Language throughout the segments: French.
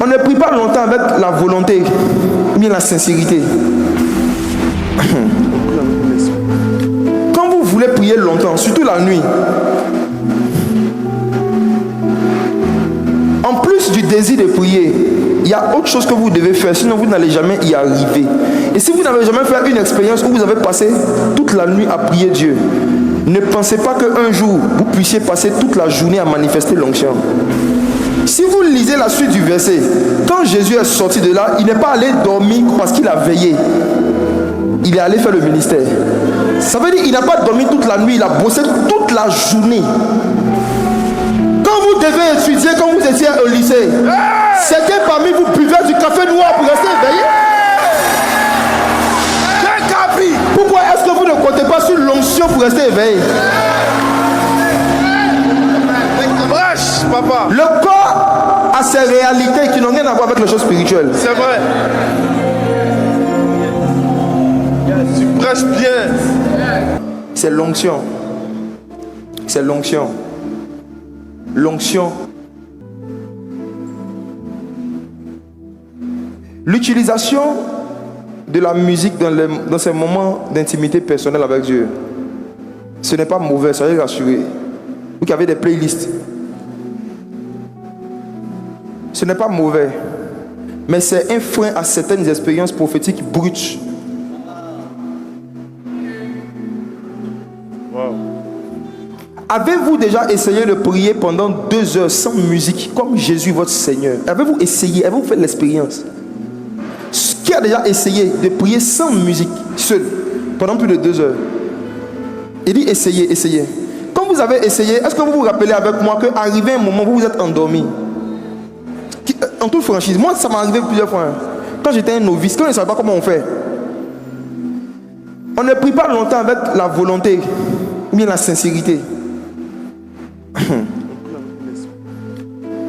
On ne prie pas longtemps avec la volonté, mais la sincérité. Quand vous voulez prier longtemps, surtout la nuit, en plus du désir de prier, il y a autre chose que vous devez faire, sinon vous n'allez jamais y arriver. Et si vous n'avez jamais fait une expérience où vous avez passé toute la nuit à prier Dieu, ne pensez pas qu'un jour vous puissiez passer toute la journée à manifester l'onction. Si vous lisez la suite du verset, quand Jésus est sorti de là, il n'est pas allé dormir parce qu'il a veillé. Il est allé faire le ministère. Ça veut dire qu'il n'a pas dormi toute la nuit, il a bossé toute la journée. Quand vous devez étudier, quand vous étiez au lycée, certains parmi vous buvaient du café noir pour rester éveillé. Pourquoi est-ce que vous ne comptez pas sur l'onction pour rester éveillé? Papa. Le corps a ses réalités qui n'ont rien à voir avec les choses spirituelles. C'est vrai. Tu prêches bien. C'est l'onction. C'est l'onction. L'onction. L'utilisation de la musique dans ces moments d'intimité personnelle avec Dieu, ce n'est pas mauvais, soyez rassurés. Vous qui avez des playlists, ce n'est pas mauvais, mais c'est un frein à certaines expériences prophétiques brutes. Wow. Avez-vous déjà essayé de prier pendant 2 heures sans musique, comme Jésus votre Seigneur? Avez-vous essayé? Avez-vous fait l'expérience? Qui a déjà essayé de prier sans musique, seul, pendant plus de 2 heures? Il dit essayez, essayez. Quand vous avez essayé, est-ce que vous vous rappelez avec moi qu'arrivé un moment où vous êtes endormi? En toute franchise, moi ça m'est arrivé plusieurs fois. Quand j'étais un novice, quand je ne savais pas comment on fait. On ne prie pas longtemps avec la volonté, mais la sincérité.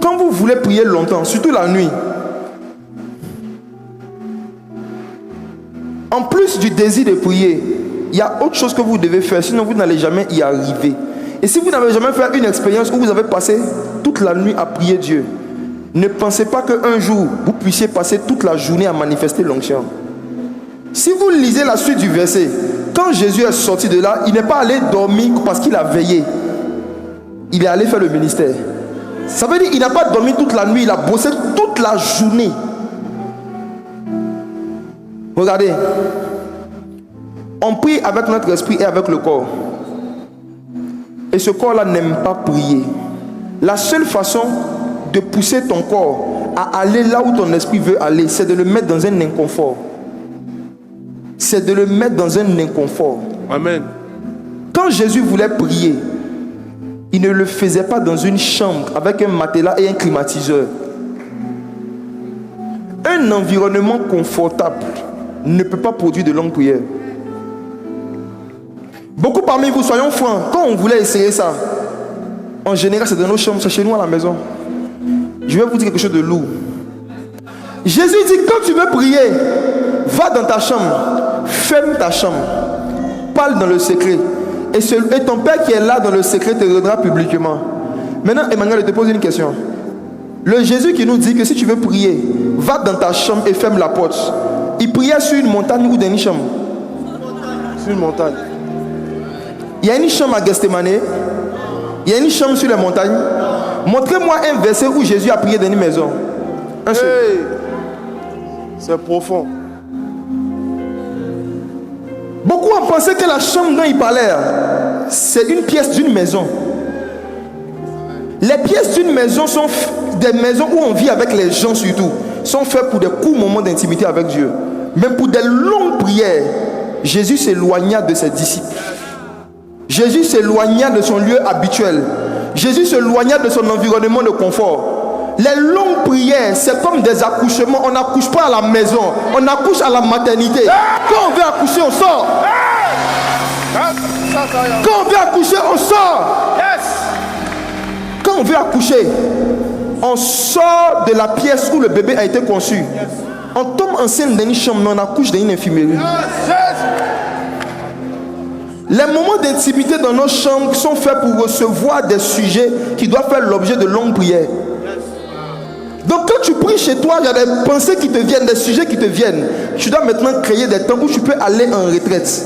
Quand vous voulez prier longtemps, surtout la nuit, en plus du désir de prier, il y a autre chose que vous devez faire, sinon vous n'allez jamais y arriver. Et si vous n'avez jamais fait une expérience où vous avez passé toute la nuit à prier Dieu, ne pensez pas qu'un jour vous puissiez passer toute la journée à manifester l'onction. Si vous lisez la suite du verset, quand Jésus est sorti de là, il n'est pas allé dormir parce qu'il a veillé. Il est allé faire le ministère. Ça veut dire qu'il n'a pas dormi toute la nuit, il a bossé toute la journée. Regardez, on prie avec notre esprit et avec le corps. Et ce corps-là n'aime pas prier. La seule façon de pousser ton corps à aller là où ton esprit veut aller, c'est de le mettre dans un inconfort. C'est de le mettre dans un inconfort. Amen. Quand Jésus voulait prier, il ne le faisait pas dans une chambre avec un matelas et un climatiseur. Un environnement confortable ne peut pas produire de longues prières. Beaucoup parmi vous, soyons francs, quand on voulait essayer ça, en général c'est dans nos chambres, c'est chez nous à la maison. Je vais vous dire quelque chose de lourd. Jésus dit, quand tu veux prier, va dans ta chambre, ferme ta chambre, parle dans le secret, et ton Père qui est là dans le secret te rendra publiquement. Maintenant, Emmanuel, je te pose une question. Le Jésus qui nous dit que si tu veux prier, va dans ta chambre et ferme la porte, il priait sur une montagne ou dans une chambre? Sur une montagne. Il y a une chambre à Gethsemane, il y a une chambre sur les montagnes. Montrez-moi un verset où Jésus a prié dans une maison. Un seul. Hey, c'est profond. Beaucoup ont pensé que la chambre dont il parlait, c'est une pièce d'une maison. Les pièces d'une maison sont des maisons où on vit avec les gens surtout, sont faites pour des courts moments d'intimité avec Dieu. Mais pour des longues prières, Jésus s'éloigna de ses disciples. Jésus s'éloigna de son lieu habituel. Jésus s'éloigna de son environnement de confort. Les longues prières, c'est comme des accouchements. On n'accouche pas à la maison, on accouche à la maternité. Quand on veut accoucher, on sort. Quand on veut accoucher, on sort. Quand on veut accoucher, on sort de la pièce où le bébé a été conçu. On tombe enceinte dans une chambre, mais on accouche dans une infirmerie. Les moments d'intimité dans nos chambres sont faits pour recevoir des sujets qui doivent faire l'objet de longues prières. Donc quand tu pries chez toi, il y a des pensées qui te viennent, des sujets qui te viennent. Tu dois maintenant créer des temps où tu peux aller en retraite.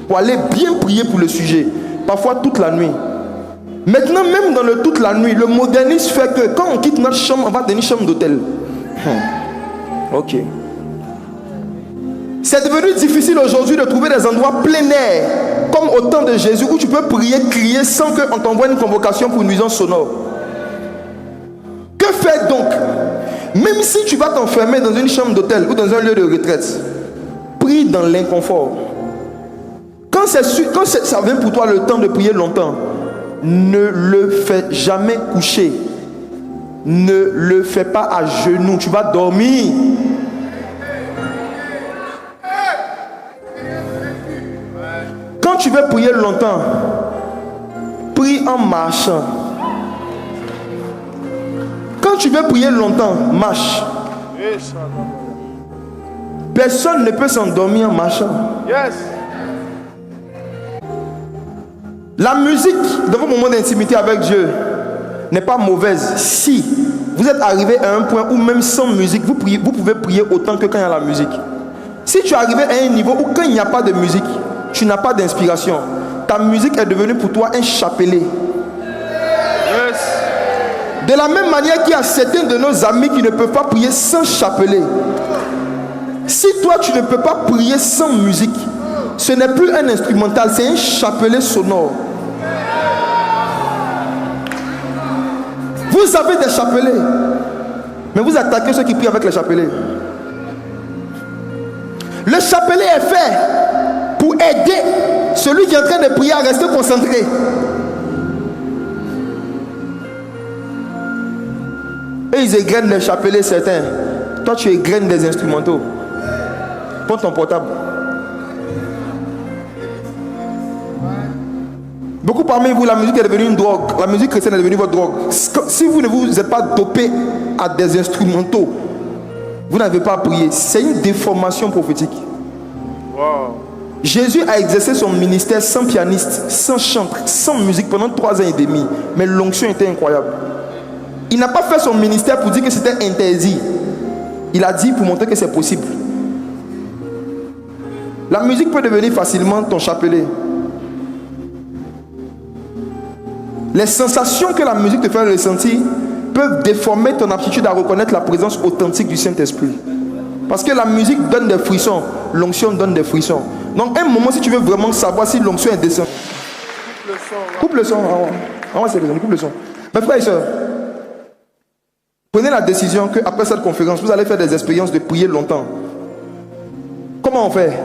Pour aller bien prier pour le sujet. Parfois toute la nuit. Maintenant, même dans le toute la nuit, le modernisme fait que quand on quitte notre chambre, on va dans une chambre d'hôtel. Ok. C'est devenu difficile aujourd'hui de trouver des endroits plein air, comme au temps de Jésus, où tu peux prier, crier sans qu'on t'envoie une convocation pour une nuisance sonore. Que faire donc? Même si tu vas t'enfermer dans une chambre d'hôtel ou dans un lieu de retraite, prie dans l'inconfort. Quand ça vient pour toi le temps de prier longtemps, ne le fais jamais coucher. Ne le fais pas à genoux. Tu vas dormir. Quand tu veux prier longtemps, prie en marchant. Quand tu veux prier longtemps, marche. Personne ne peut s'endormir en marchant. Yes. La musique dans vos moments d'intimité avec Dieu n'est pas mauvaise si vous êtes arrivé à un point où même sans musique, vous pouvez prier autant que quand il y a la musique. Si tu es arrivé à un niveau où quand il n'y a pas de musique, tu n'as pas d'inspiration, ta musique est devenue pour toi un chapelet. Yes. De la même manière qu'il y a certains de nos amis qui ne peuvent pas prier sans chapelet. Si toi tu ne peux pas prier sans musique, ce n'est plus un instrumental, c'est un chapelet sonore. Vous avez des chapelets, mais vous attaquez ceux qui prient avec les chapelets. Le chapelet est fait pour aider celui qui est en train de prier à rester concentré. Et ils égrènent les chapelets certains. Toi tu égrènes des instrumentaux. Prends ton portable. Beaucoup parmi vous, la musique est devenue une drogue. La musique chrétienne est devenue votre drogue. Si vous ne vous êtes pas dopé à des instrumentaux, vous n'avez pas à prier. C'est une déformation prophétique. Wow. Jésus a exercé son ministère sans pianiste, sans chantre, sans musique pendant 3 ans et demi. Mais l'onction était incroyable. Il n'a pas fait son ministère pour dire que c'était interdit. Il a dit pour montrer que c'est possible. La musique peut devenir facilement ton chapelet. Les sensations que la musique te fait ressentir peuvent déformer ton aptitude à reconnaître la présence authentique du Saint-Esprit. Parce que la musique donne des frissons, l'onction donne des frissons. Donc un moment, si tu veux vraiment savoir si l'onction est descendue, coupe le son. Coupe le son. Mes frères et sœurs, prenez la décision qu'après cette conférence, vous allez faire des expériences de prier longtemps. Comment on fait?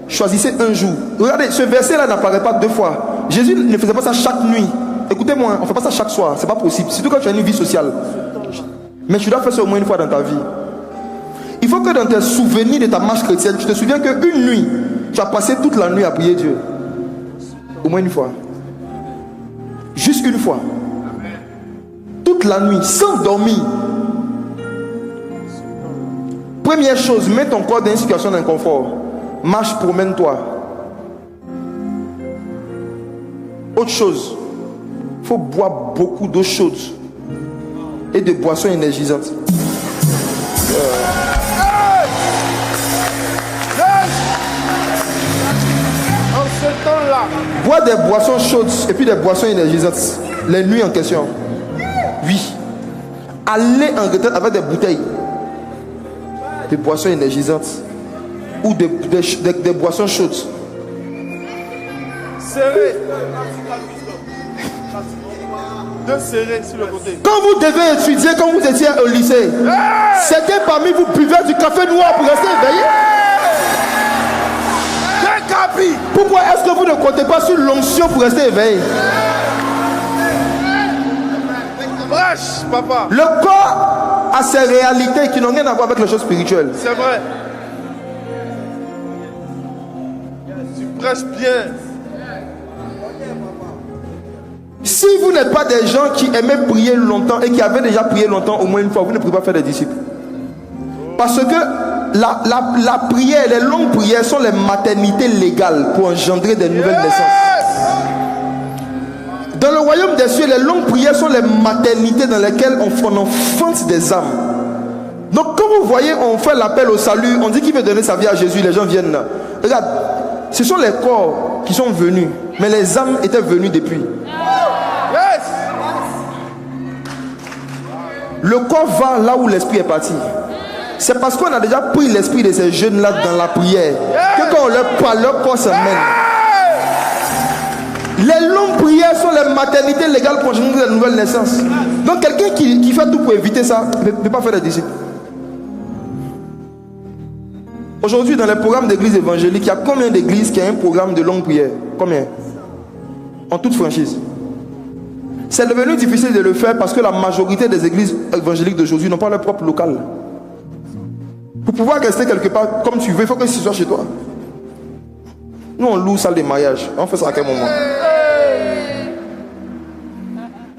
Choisissez un jour. Regardez, ce verset-là n'apparaît pas 2 fois. Jésus ne faisait pas ça chaque nuit. Écoutez-moi, on ne fait pas ça chaque soir. C'est pas possible. Surtout quand tu as une vie sociale. Mais tu dois faire ça au moins une fois dans ta vie. Il faut que dans tes souvenirs de ta marche chrétienne, tu te souviens qu'une nuit, tu as passé toute la nuit à prier Dieu. Au moins une fois. Juste une fois. Toute la nuit, sans dormir. Première chose, mets ton corps dans une situation d'inconfort. Marche, promène-toi. Autre chose, il faut boire beaucoup d'eau chaude et de boissons énergisantes. En ce temps-là, Boire des boissons chaudes et puis des boissons énergisantes. Les nuits en question. Oui. Aller en retraite avec des bouteilles de boissons énergisantes ou des boissons chaudes. serré. De serré sur le côté. Quand vous devez étudier, quand vous étiez au lycée, certains parmi vous buvaient du café noir pour rester éveillé. Pourquoi est-ce que vous ne comptez pas sur l'onction pour rester éveillé? Brèche, papa. Le corps a ses réalités qui n'ont rien à voir avec les choses spirituelles. C'est vrai. Tu prêches bien. Si vous n'êtes pas des gens qui aimaient prier longtemps et qui avaient déjà prié longtemps au moins une fois, vous ne pouvez pas faire des disciples. Parce que la prière, les longues prières sont les maternités légales pour engendrer des nouvelles naissances. Dans le royaume des cieux, les longues prières sont les maternités dans lesquelles on enfante des âmes. Donc quand vous voyez, on fait l'appel au salut, on dit qu'il veut donner sa vie à Jésus, les gens viennent là. Regarde, ce sont les corps qui sont venus, mais les âmes étaient venues depuis. Yes. Le corps va là où l'esprit est parti. C'est parce qu'on a déjà pris l'esprit de ces jeunes-là dans la prière que quand on leur parle, leur corps se mène. Les longues prières sont les maternités légales pour générer la nouvelle naissance. Donc quelqu'un qui fait tout pour éviter ça ne peut pas faire des disciples. Aujourd'hui, dans les programmes d'église évangélique, il y a combien d'églises qui ont un programme de longue prière? Combien? En toute franchise. C'est devenu difficile de le faire parce que la majorité des églises évangéliques d'aujourd'hui n'ont pas leur propre local. Pour pouvoir rester quelque part comme tu veux, il faut que tu sois chez toi. Nous, on loue salle de mariage. On fait ça à quel moment?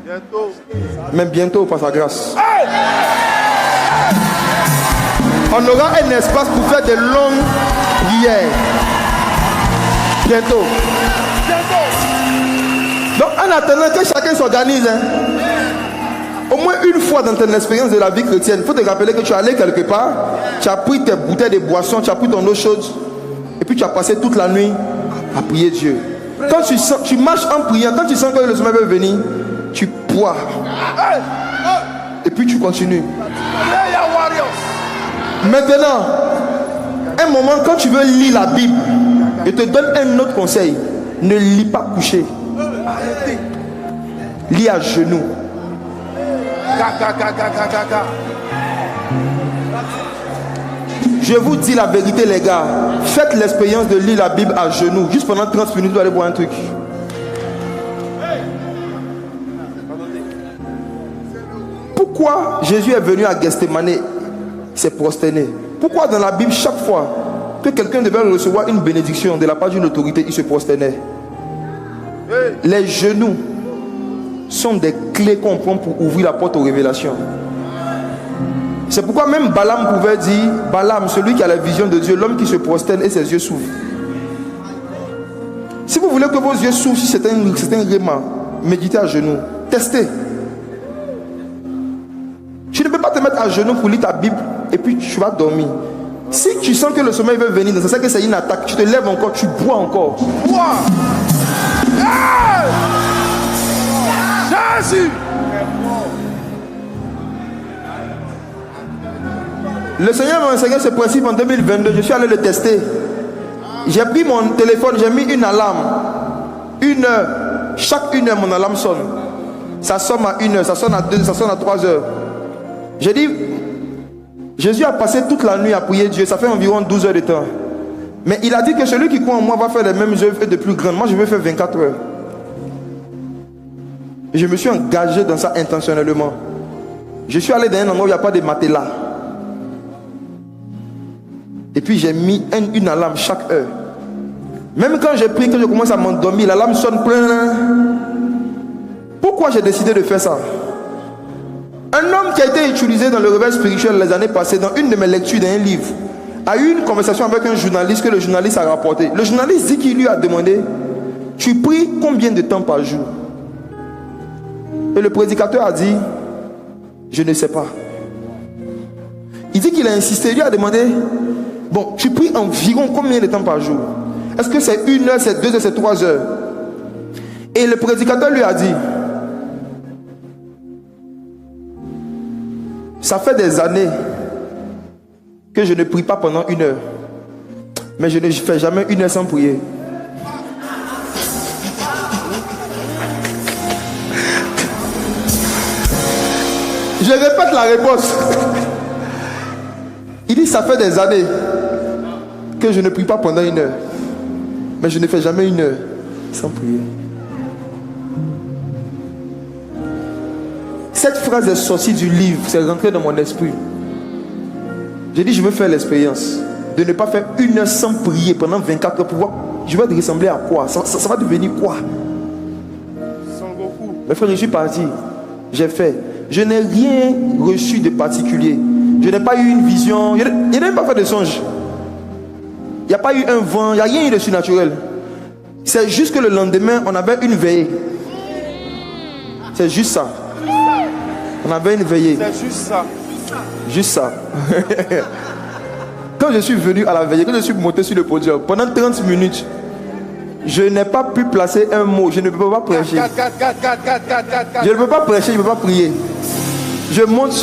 Bientôt. Même bientôt, par sa grâce. On aura un espace pour faire de longues prières. Bientôt. Donc, en attendant que chacun s'organise, au moins une fois dans ton expérience de la vie chrétienne, il faut te rappeler que tu es allé quelque part, tu as pris tes bouteilles de boissons, tu as pris ton eau chaude, et puis tu as passé toute la nuit à prier Dieu. Quand tu marches en priant, quand tu sens que le sommeil veut venir, tu bois. Et puis tu continues. Maintenant, un moment, quand tu veux lire la Bible, je te donne un autre conseil. Ne lis pas couché. Lis à genoux. Je vous dis la vérité, les gars. Faites l'expérience de lire la Bible à genoux. Juste pendant 30 minutes, vous allez voir un truc. Pourquoi Jésus est venu à Gethsémane? Il s'est prosterné. Pourquoi dans la Bible, chaque fois que quelqu'un devait recevoir une bénédiction de la part d'une autorité, il se prosternait? Les genoux sont des clés qu'on prend pour ouvrir la porte aux révélations. C'est pourquoi même Balaam pouvait dire, Balaam, celui qui a la vision de Dieu, l'homme qui se prosterne et ses yeux s'ouvrent. Si vous voulez que vos yeux s'ouvrent, si c'est un réma, méditez à genoux. Testez. Tu ne peux pas te mettre à genoux pour lire ta Bible et puis tu vas dormir. Si tu sens que le sommeil veut venir, c'est ça que c'est une attaque. Tu te lèves encore, tu bois encore. Bois. Jésus. Le Seigneur m'a enseigné ce principe en 2022. Je suis allé le tester. J'ai pris mon téléphone, j'ai mis une alarme. 1 heure. Chaque 1 heure, mon alarme sonne. Ça sonne à 1 heure, ça sonne à 2 heures, ça sonne à 3 heures. J'ai dit, Jésus a passé toute la nuit à prier Dieu. Ça fait environ 12 heures de temps. Mais il a dit que celui qui croit en moi va faire les mêmes œuvres et de plus grandes. Moi, je vais faire 24 heures. Et je me suis engagé dans ça intentionnellement. Je suis allé dans un endroit où il n'y a pas de matelas. Et puis j'ai mis une alarme chaque heure. Même quand j'ai pris, que je commence à m'endormir, l'alarme sonne plein. Pourquoi j'ai décidé de faire ça? Un homme qui a été utilisé dans le réveil spirituel les années passées, dans une de mes lectures d'un livre, a eu une conversation avec un journaliste que le journaliste a rapporté. Le journaliste dit qu'il lui a demandé, tu pries combien de temps par jour? Et le prédicateur a dit, je ne sais pas. Il dit qu'il a insisté, il lui a demandé, bon, tu pries environ combien de temps par jour? Est-ce que c'est 1 heure, c'est 2 heures, c'est 3 heures? Et le prédicateur lui a dit, ça fait des années que je ne prie pas pendant 1 heure. Mais je ne fais jamais 1 heure sans prier. Je répète la réponse. Il dit, ça fait des années que je ne prie pas pendant 1 heure. Mais je ne fais jamais 1 heure sans prier. Cette phrase est sortie du livre, c'est rentré dans mon esprit. J'ai dit, je veux faire l'expérience de ne pas faire 1 heure sans prier pendant 24 heures pour voir. Je vais te ressembler à quoi? Ça va devenir quoi? Mes frères, je suis parti. J'ai fait. Je n'ai rien reçu de particulier. Je n'ai pas eu une vision. Je n'ai même pas fait de songe. Il n'y a pas eu un vent. Il n'y a rien eu de surnaturel. C'est juste que le lendemain, on avait une veillée. C'est juste ça. On avait une veillée. C'est juste ça. Juste ça. Quand je suis venu à la veillée, quand je suis monté sur le podium, pendant 30 minutes, je n'ai pas pu placer un mot. Je ne peux pas prêcher. Je ne peux pas prêcher, je ne peux pas prier. Je monte.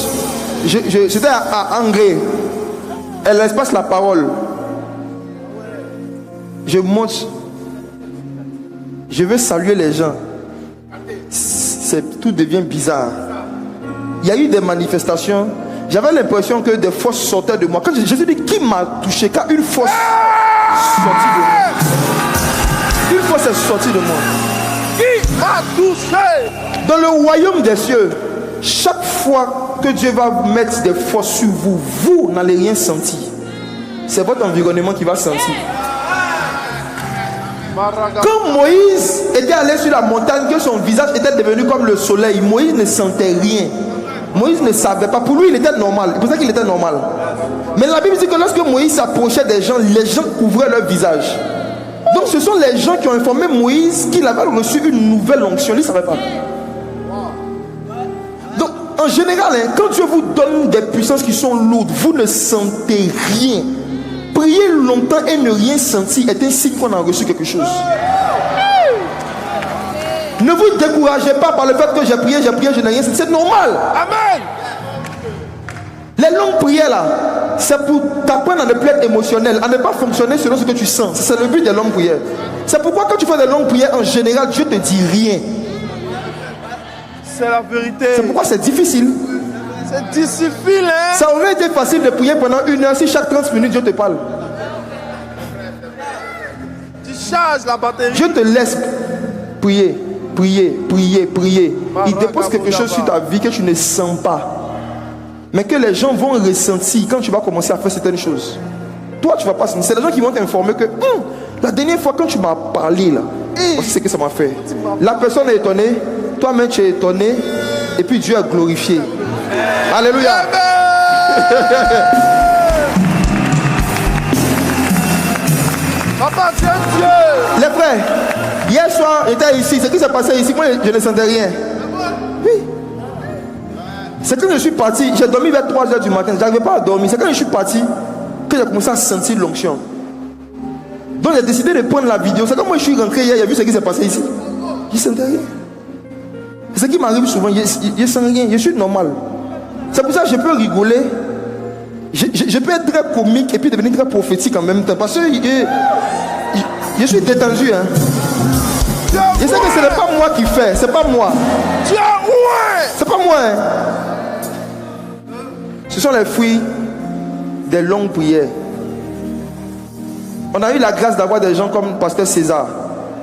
C'était à Angers. Elle laisse pas la parole. Je monte. Je veux saluer les gens. Tout devient bizarre. Il y a eu des manifestations. J'avais l'impression que des forces sortaient de moi. Quand je me dis qui m'a touché, quand une force sortie de moi. Une force est sortie de moi. Qui m'a touché? Dans le royaume des cieux, chaque fois que Dieu va mettre des forces sur vous, vous n'allez rien sentir. C'est votre environnement qui va sentir. Quand Moïse était allé sur la montagne, que son visage était devenu comme le soleil, Moïse ne sentait rien. Moïse ne savait pas. Pour lui, il était normal. C'est pour ça qu'il était normal. Mais la Bible dit que lorsque Moïse s'approchait des gens, les gens couvraient leur visage. Donc ce sont les gens qui ont informé Moïse qu'il avait reçu une nouvelle onction. Il ne savait pas. Donc en général, quand Dieu vous donne des puissances qui sont lourdes, vous ne sentez rien. Prier longtemps et ne rien sentir est un signe qu'on a reçu quelque chose. Ne vous découragez pas par le fait que j'ai prié, je n'ai rien senti. C'est normal. Amen. Les longues prières là, c'est pour t'apprendre à ne plus être émotionnel, à ne pas fonctionner selon ce que tu sens. C'est le but des longues prières. C'est pourquoi quand tu fais des longues prières, en général, Dieu ne te dit rien. C'est la vérité. C'est pourquoi c'est difficile. C'est difficile, hein? Ça aurait été facile de prier pendant 1 heure si chaque 30 minutes Dieu te parle. Tu charges la batterie. Dieu te laisse prier, prier, prier, prier. Il dépose quelque chose sur ta vie que tu ne sens pas. Mais que les gens vont ressentir quand tu vas commencer à faire certaines choses. Toi, tu vas pas sentir. C'est les gens qui vont t'informer que la dernière fois quand tu m'as parlé là, voici ce que ça m'a fait. La personne est étonnée, toi-même tu es étonné, et puis Dieu est glorifié. Alléluia. Papa, Dieu. Les frères, hier soir, j'étais ici. Ce qui s'est passé ici, moi, je ne sentais rien. Oui. C'est quand je suis parti, j'ai dormi vers 3 h du matin. Je n'arrivais pas à dormir. C'est quand je suis parti que j'ai commencé à sentir l'onction. Donc j'ai décidé de prendre la vidéo. C'est comme moi je suis rentré hier, j'ai vu ce qui s'est passé ici. Je ne sentais rien. C'est ce qui m'arrive souvent, je ne sens rien, je suis normal. C'est pour ça que je peux rigoler. Je peux être très comique et puis devenir très prophétique en même temps. Parce que je suis détendu. Hein. Je sais que ce n'est pas moi qui fais, c'est pas moi. C'est pas moi. Hein. Ce sont les fruits des longues prières. On a eu la grâce d'avoir des gens comme Pasteur César.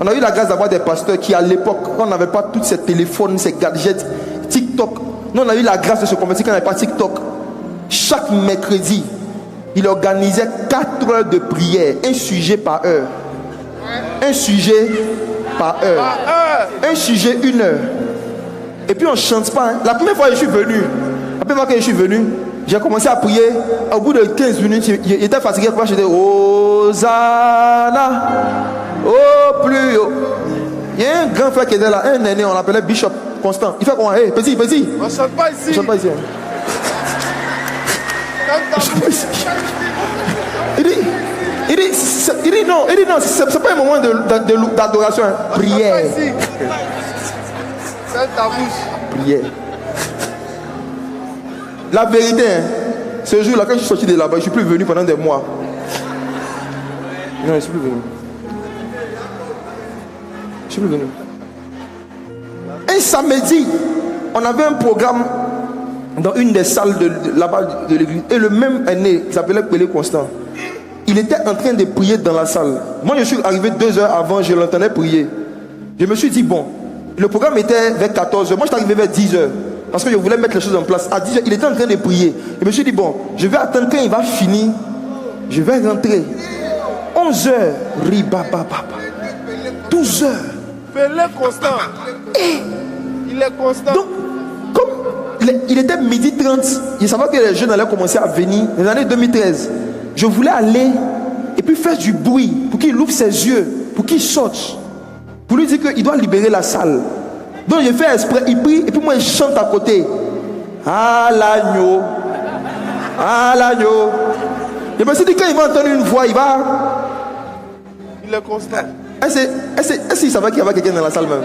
On a eu la grâce d'avoir des pasteurs qui, à l'époque, quand on n'avait pas tous ces téléphones, ces gadgets, TikTok, nous on a eu la grâce de se convertir quand on n'avait pas TikTok. Chaque mercredi, il organisait 4 heures de prière, un sujet par heure. Un sujet par heure. Un sujet 1 heure. Et puis on ne chante pas. Hein. La première fois que je suis venu, j'ai commencé à prier. Au bout de 15 minutes, il était fatigué. Moi, j'étais Hosanna. Oh, plus haut. Il y a un grand frère qui était là, un aîné, on l'appelait Bishop Constant. Il fait comment? Hey, petit. On ne chante pas ici. On ne chante pas ici. Il dit non, c'est pas un moment d'adoration. Hein. Prière. C'est ta bouche. Prière. La vérité, hein, ce jour-là, quand je suis sorti de là-bas, je ne suis plus venu pendant des mois. Non, je ne suis plus venu. Je suis plus venu. Un samedi, on avait un programme dans une des salles là-bas de l'église. Et le même aîné, qui s'appelait Pelé Constant, il était en train de prier dans la salle. Moi, je suis arrivé 2 heures avant, je l'entendais prier. Je me suis dit, bon, le programme était vers 14 heures. Moi, je suis arrivé vers 10 heures. Parce que je voulais mettre les choses en place. À 10 heures, il était en train de prier. Je me suis dit, bon, je vais attendre quand il va finir. Je vais rentrer. 11 heures, ribababa. 12 heures. Pelé Constant. Il est constant. Donc, comme il était 12h30, je savais que les jeunes allaient commencer à venir. Dans l'année 2013, je voulais aller et puis faire du bruit pour qu'il ouvre ses yeux, pour qu'il sorte. Pour lui dire qu'il doit libérer la salle. Donc je fais exprès, il prie et puis moi je chante à côté. Ah l'agneau. Ah l'agneau. Je me suis dit quand il va entendre une voix, il va. Il est constant. Est-ce qu'il savait qu'il y avait quelqu'un dans la salle même?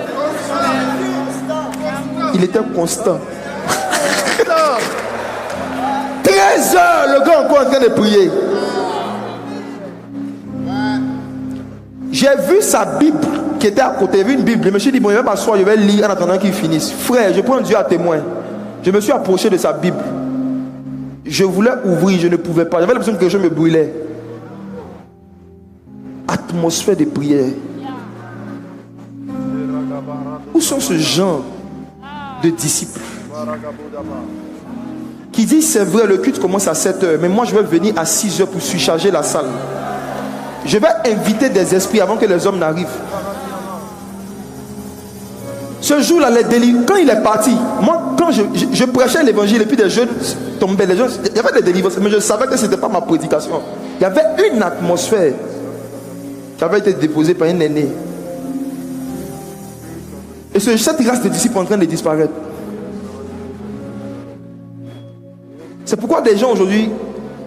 Il était constant. 13 heures, le gars encore en train de prier. J'ai vu sa Bible qui était à côté. J'ai vu une Bible. Je me suis dit, bon, je vais m'asseoir, je vais lire en attendant qu'il finisse. Frère, je prends Dieu à témoin. Je me suis approché de sa Bible. Je voulais ouvrir, je ne pouvais pas. J'avais l'impression que quelque chose me brûlait. Atmosphère de prière. Où sont ce genre de disciples qui disent c'est vrai, le culte commence à 7 heures, mais moi je vais venir à 6 heures pour surcharger la salle. Je vais inviter des esprits avant que les hommes n'arrivent. Ce jour-là, les délivres, quand il est parti, moi quand je prêchais l'évangile et puis des jeunes tombaient, il y avait des délivrances, mais je savais que ce n'était pas ma prédication. Il y avait une atmosphère qui avait été déposée par un aîné. Et cette race de disciples est en train de disparaître. C'est pourquoi des gens aujourd'hui,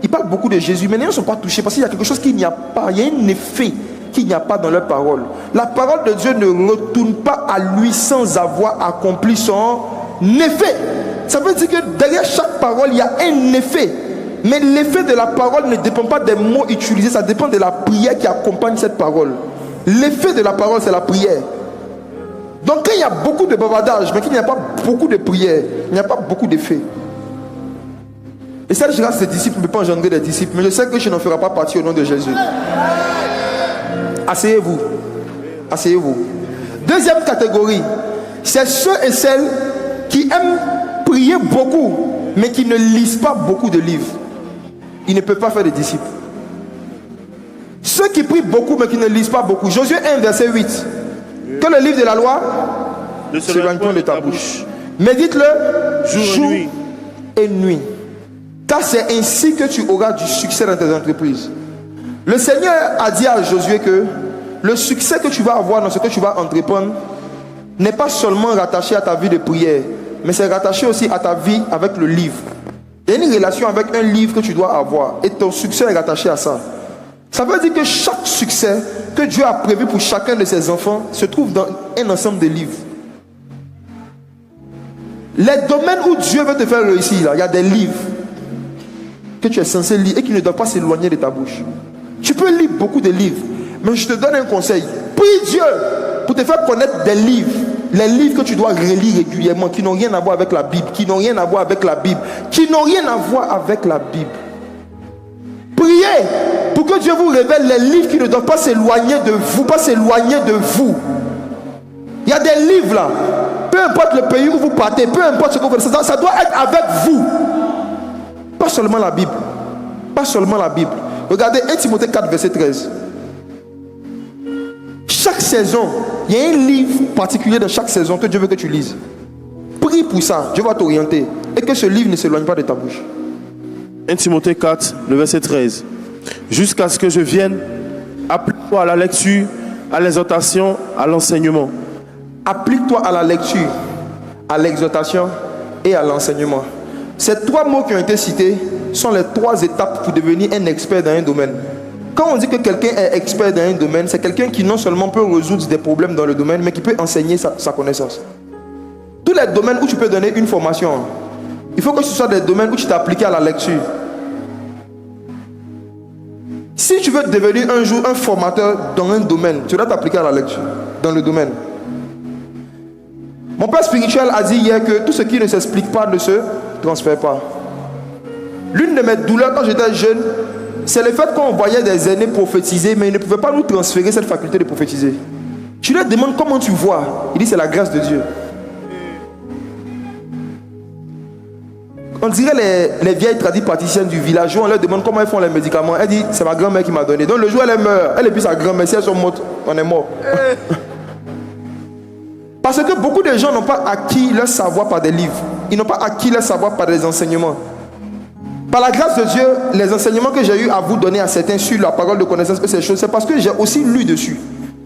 ils parlent beaucoup de Jésus, mais les gens ne sont pas touchés parce qu'il y a quelque chose qu'il n'y a pas. Il y a un effet qu'il n'y a pas dans leur parole. La parole de Dieu ne retourne pas à lui sans avoir accompli son effet. Ça veut dire que derrière chaque parole, il y a un effet. Mais l'effet de la parole ne dépend pas des mots utilisés, ça dépend de la prière qui accompagne cette parole. L'effet de la parole, c'est la prière. Donc quand il y a beaucoup de bavardage, mais qu'il n'y a pas beaucoup de prière, il n'y a pas beaucoup d'effet. Et cette race de disciples ne peut pas engendrer des disciples, mais je sais que je n'en ferai pas partie au nom de Jésus. Asseyez-vous. Asseyez-vous. Deuxième catégorie, c'est ceux et celles qui aiment prier beaucoup, mais qui ne lisent pas beaucoup de livres. Ils ne peuvent pas faire des disciples. Ceux qui prient beaucoup, mais qui ne lisent pas beaucoup. Josué 1, verset 8. Que le livre de la loi ne s'éloigne point de ta bouche. Médite-le jour et nuit. Car c'est ainsi que tu auras du succès dans tes entreprises. Le Seigneur a dit à Josué que le succès que tu vas avoir dans ce que tu vas entreprendre n'est pas seulement rattaché à ta vie de prière, mais c'est rattaché aussi à ta vie avec le livre. Il y a une relation avec un livre que tu dois avoir et ton succès est rattaché à ça. Ça veut dire que chaque succès que Dieu a prévu pour chacun de ses enfants se trouve dans un ensemble de livres. Les domaines où Dieu veut te faire réussir, là, il y a des livres que tu es censé lire et qui ne doivent pas s'éloigner de ta bouche. Tu peux lire beaucoup de livres, mais je te donne un conseil. Prie Dieu pour te faire connaître des livres. Les livres que tu dois relire régulièrement, qui n'ont rien à voir avec la Bible, qui n'ont rien à voir avec la Bible, qui n'ont rien à voir avec la Bible. Priez pour que Dieu vous révèle les livres qui ne doivent pas s'éloigner de vous, pas s'éloigner de vous. Il y a des livres là, peu importe le pays où vous partez, peu importe ce que vous faites, ça doit être avec vous. Pas seulement la Bible. Pas seulement la Bible. Regardez 1 Timothée 4, verset 13. Chaque saison, il y a un livre particulier de chaque saison que Dieu veut que tu lises. Prie pour ça, Dieu va t'orienter. Et que ce livre ne s'éloigne pas de ta bouche. 1 Timothée 4, le verset 13. Jusqu'à ce que je vienne, applique-toi à la lecture, à l'exhortation, à l'enseignement. Applique-toi à la lecture, à l'exhortation et à l'enseignement. Ces trois mots qui ont été cités sont les trois étapes pour devenir un expert dans un domaine. Quand on dit que quelqu'un est expert dans un domaine, c'est quelqu'un qui non seulement peut résoudre des problèmes dans le domaine, mais qui peut enseigner sa connaissance. Tous les domaines où tu peux donner une formation, il faut que ce soit des domaines où tu t'es appliqué à la lecture. Si tu veux devenir un jour un formateur dans un domaine, tu dois t'appliquer à la lecture, dans le domaine. Mon père spirituel a dit hier que tout ce qui ne s'explique pas ne se transfère pas. L'une de mes douleurs quand j'étais jeune, c'est le fait qu'on voyait des aînés prophétiser, mais ils ne pouvaient pas nous transférer cette faculté de prophétiser. Tu leur demandes comment tu vois. Il dit c'est la grâce de Dieu. On dirait les vieilles tradipraticiennes du village où on leur demande comment elles font les médicaments. Elle dit c'est ma grand-mère qui m'a donné. Donc le jour où elle meurt, elle et puis sa grand-mère, si elles sont mortes, on est mort. Parce que beaucoup de gens n'ont pas acquis leur savoir par des livres. Ils n'ont pas acquis leur savoir par des enseignements. Par la grâce de Dieu, les enseignements que j'ai eu à vous donner à certains sur la parole de connaissance et ces choses, c'est parce que j'ai aussi lu dessus.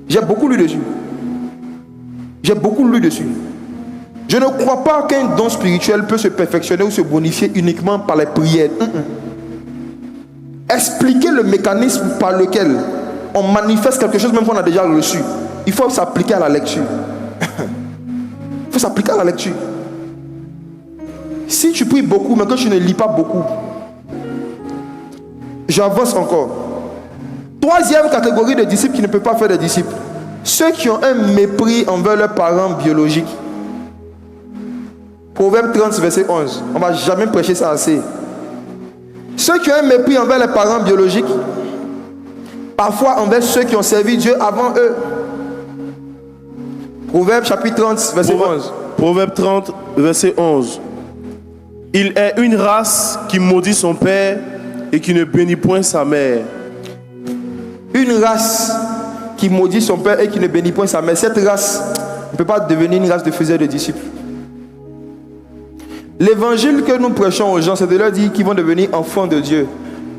J'ai beaucoup lu dessus. J'ai beaucoup lu dessus. Je ne crois pas qu'un don spirituel peut se perfectionner ou se bonifier uniquement par les prières. Expliquer le mécanisme par lequel on manifeste quelque chose même qu'on a déjà reçu. Il faut s'appliquer à la lecture. Il faut s'appliquer à la lecture. Si tu pries beaucoup mais que tu ne lis pas beaucoup, j'avance encore. Troisième catégorie de disciples qui ne peuvent pas faire des disciples. Ceux qui ont un mépris envers leurs parents biologiques. Proverbe 30, verset 11. On ne va jamais prêcher ça assez. Ceux qui ont un mépris envers les parents biologiques, parfois envers ceux qui ont servi Dieu avant eux. Proverbe chapitre 30, verset 11. Proverbe 30, verset 11. Il est une race qui maudit son père et qui ne bénit point sa mère. Une race qui maudit son père et qui ne bénit point sa mère. Cette race ne peut pas devenir une race de faiseurs de disciples. L'évangile que nous prêchons aux gens, c'est de leur dire qu'ils vont devenir enfants de Dieu.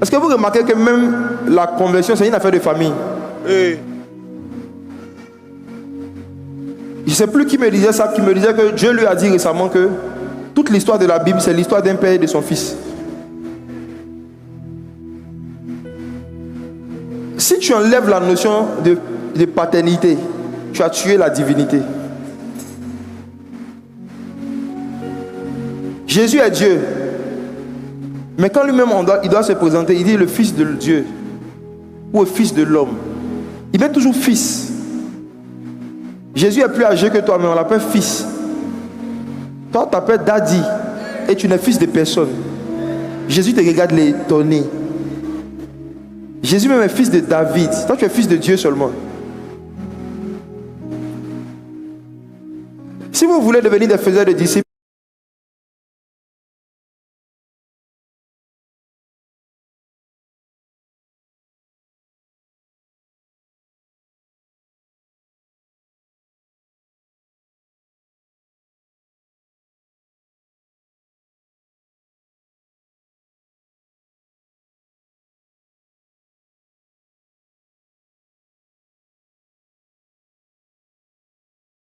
Est-ce que vous remarquez que même la conversion, c'est une affaire de famille? Je ne sais plus qui me disait ça, qui me disait que Dieu lui a dit récemment que toute l'histoire de la Bible, c'est l'histoire d'un père et de son fils. Si tu enlèves la notion de paternité, tu as tué la divinité. Jésus est Dieu. Mais quand lui-même il doit se présenter, il dit le fils de Dieu ou le fils de l'homme. Il met toujours fils. Jésus est plus âgé que toi, mais on l'appelle fils. Toi, tu t'appelles daddy et tu n'es fils de personne. Jésus te regarde l'étonné. Jésus même est fils de David. Toi, tu es fils de Dieu seulement. Si vous voulez devenir des faiseurs de disciples,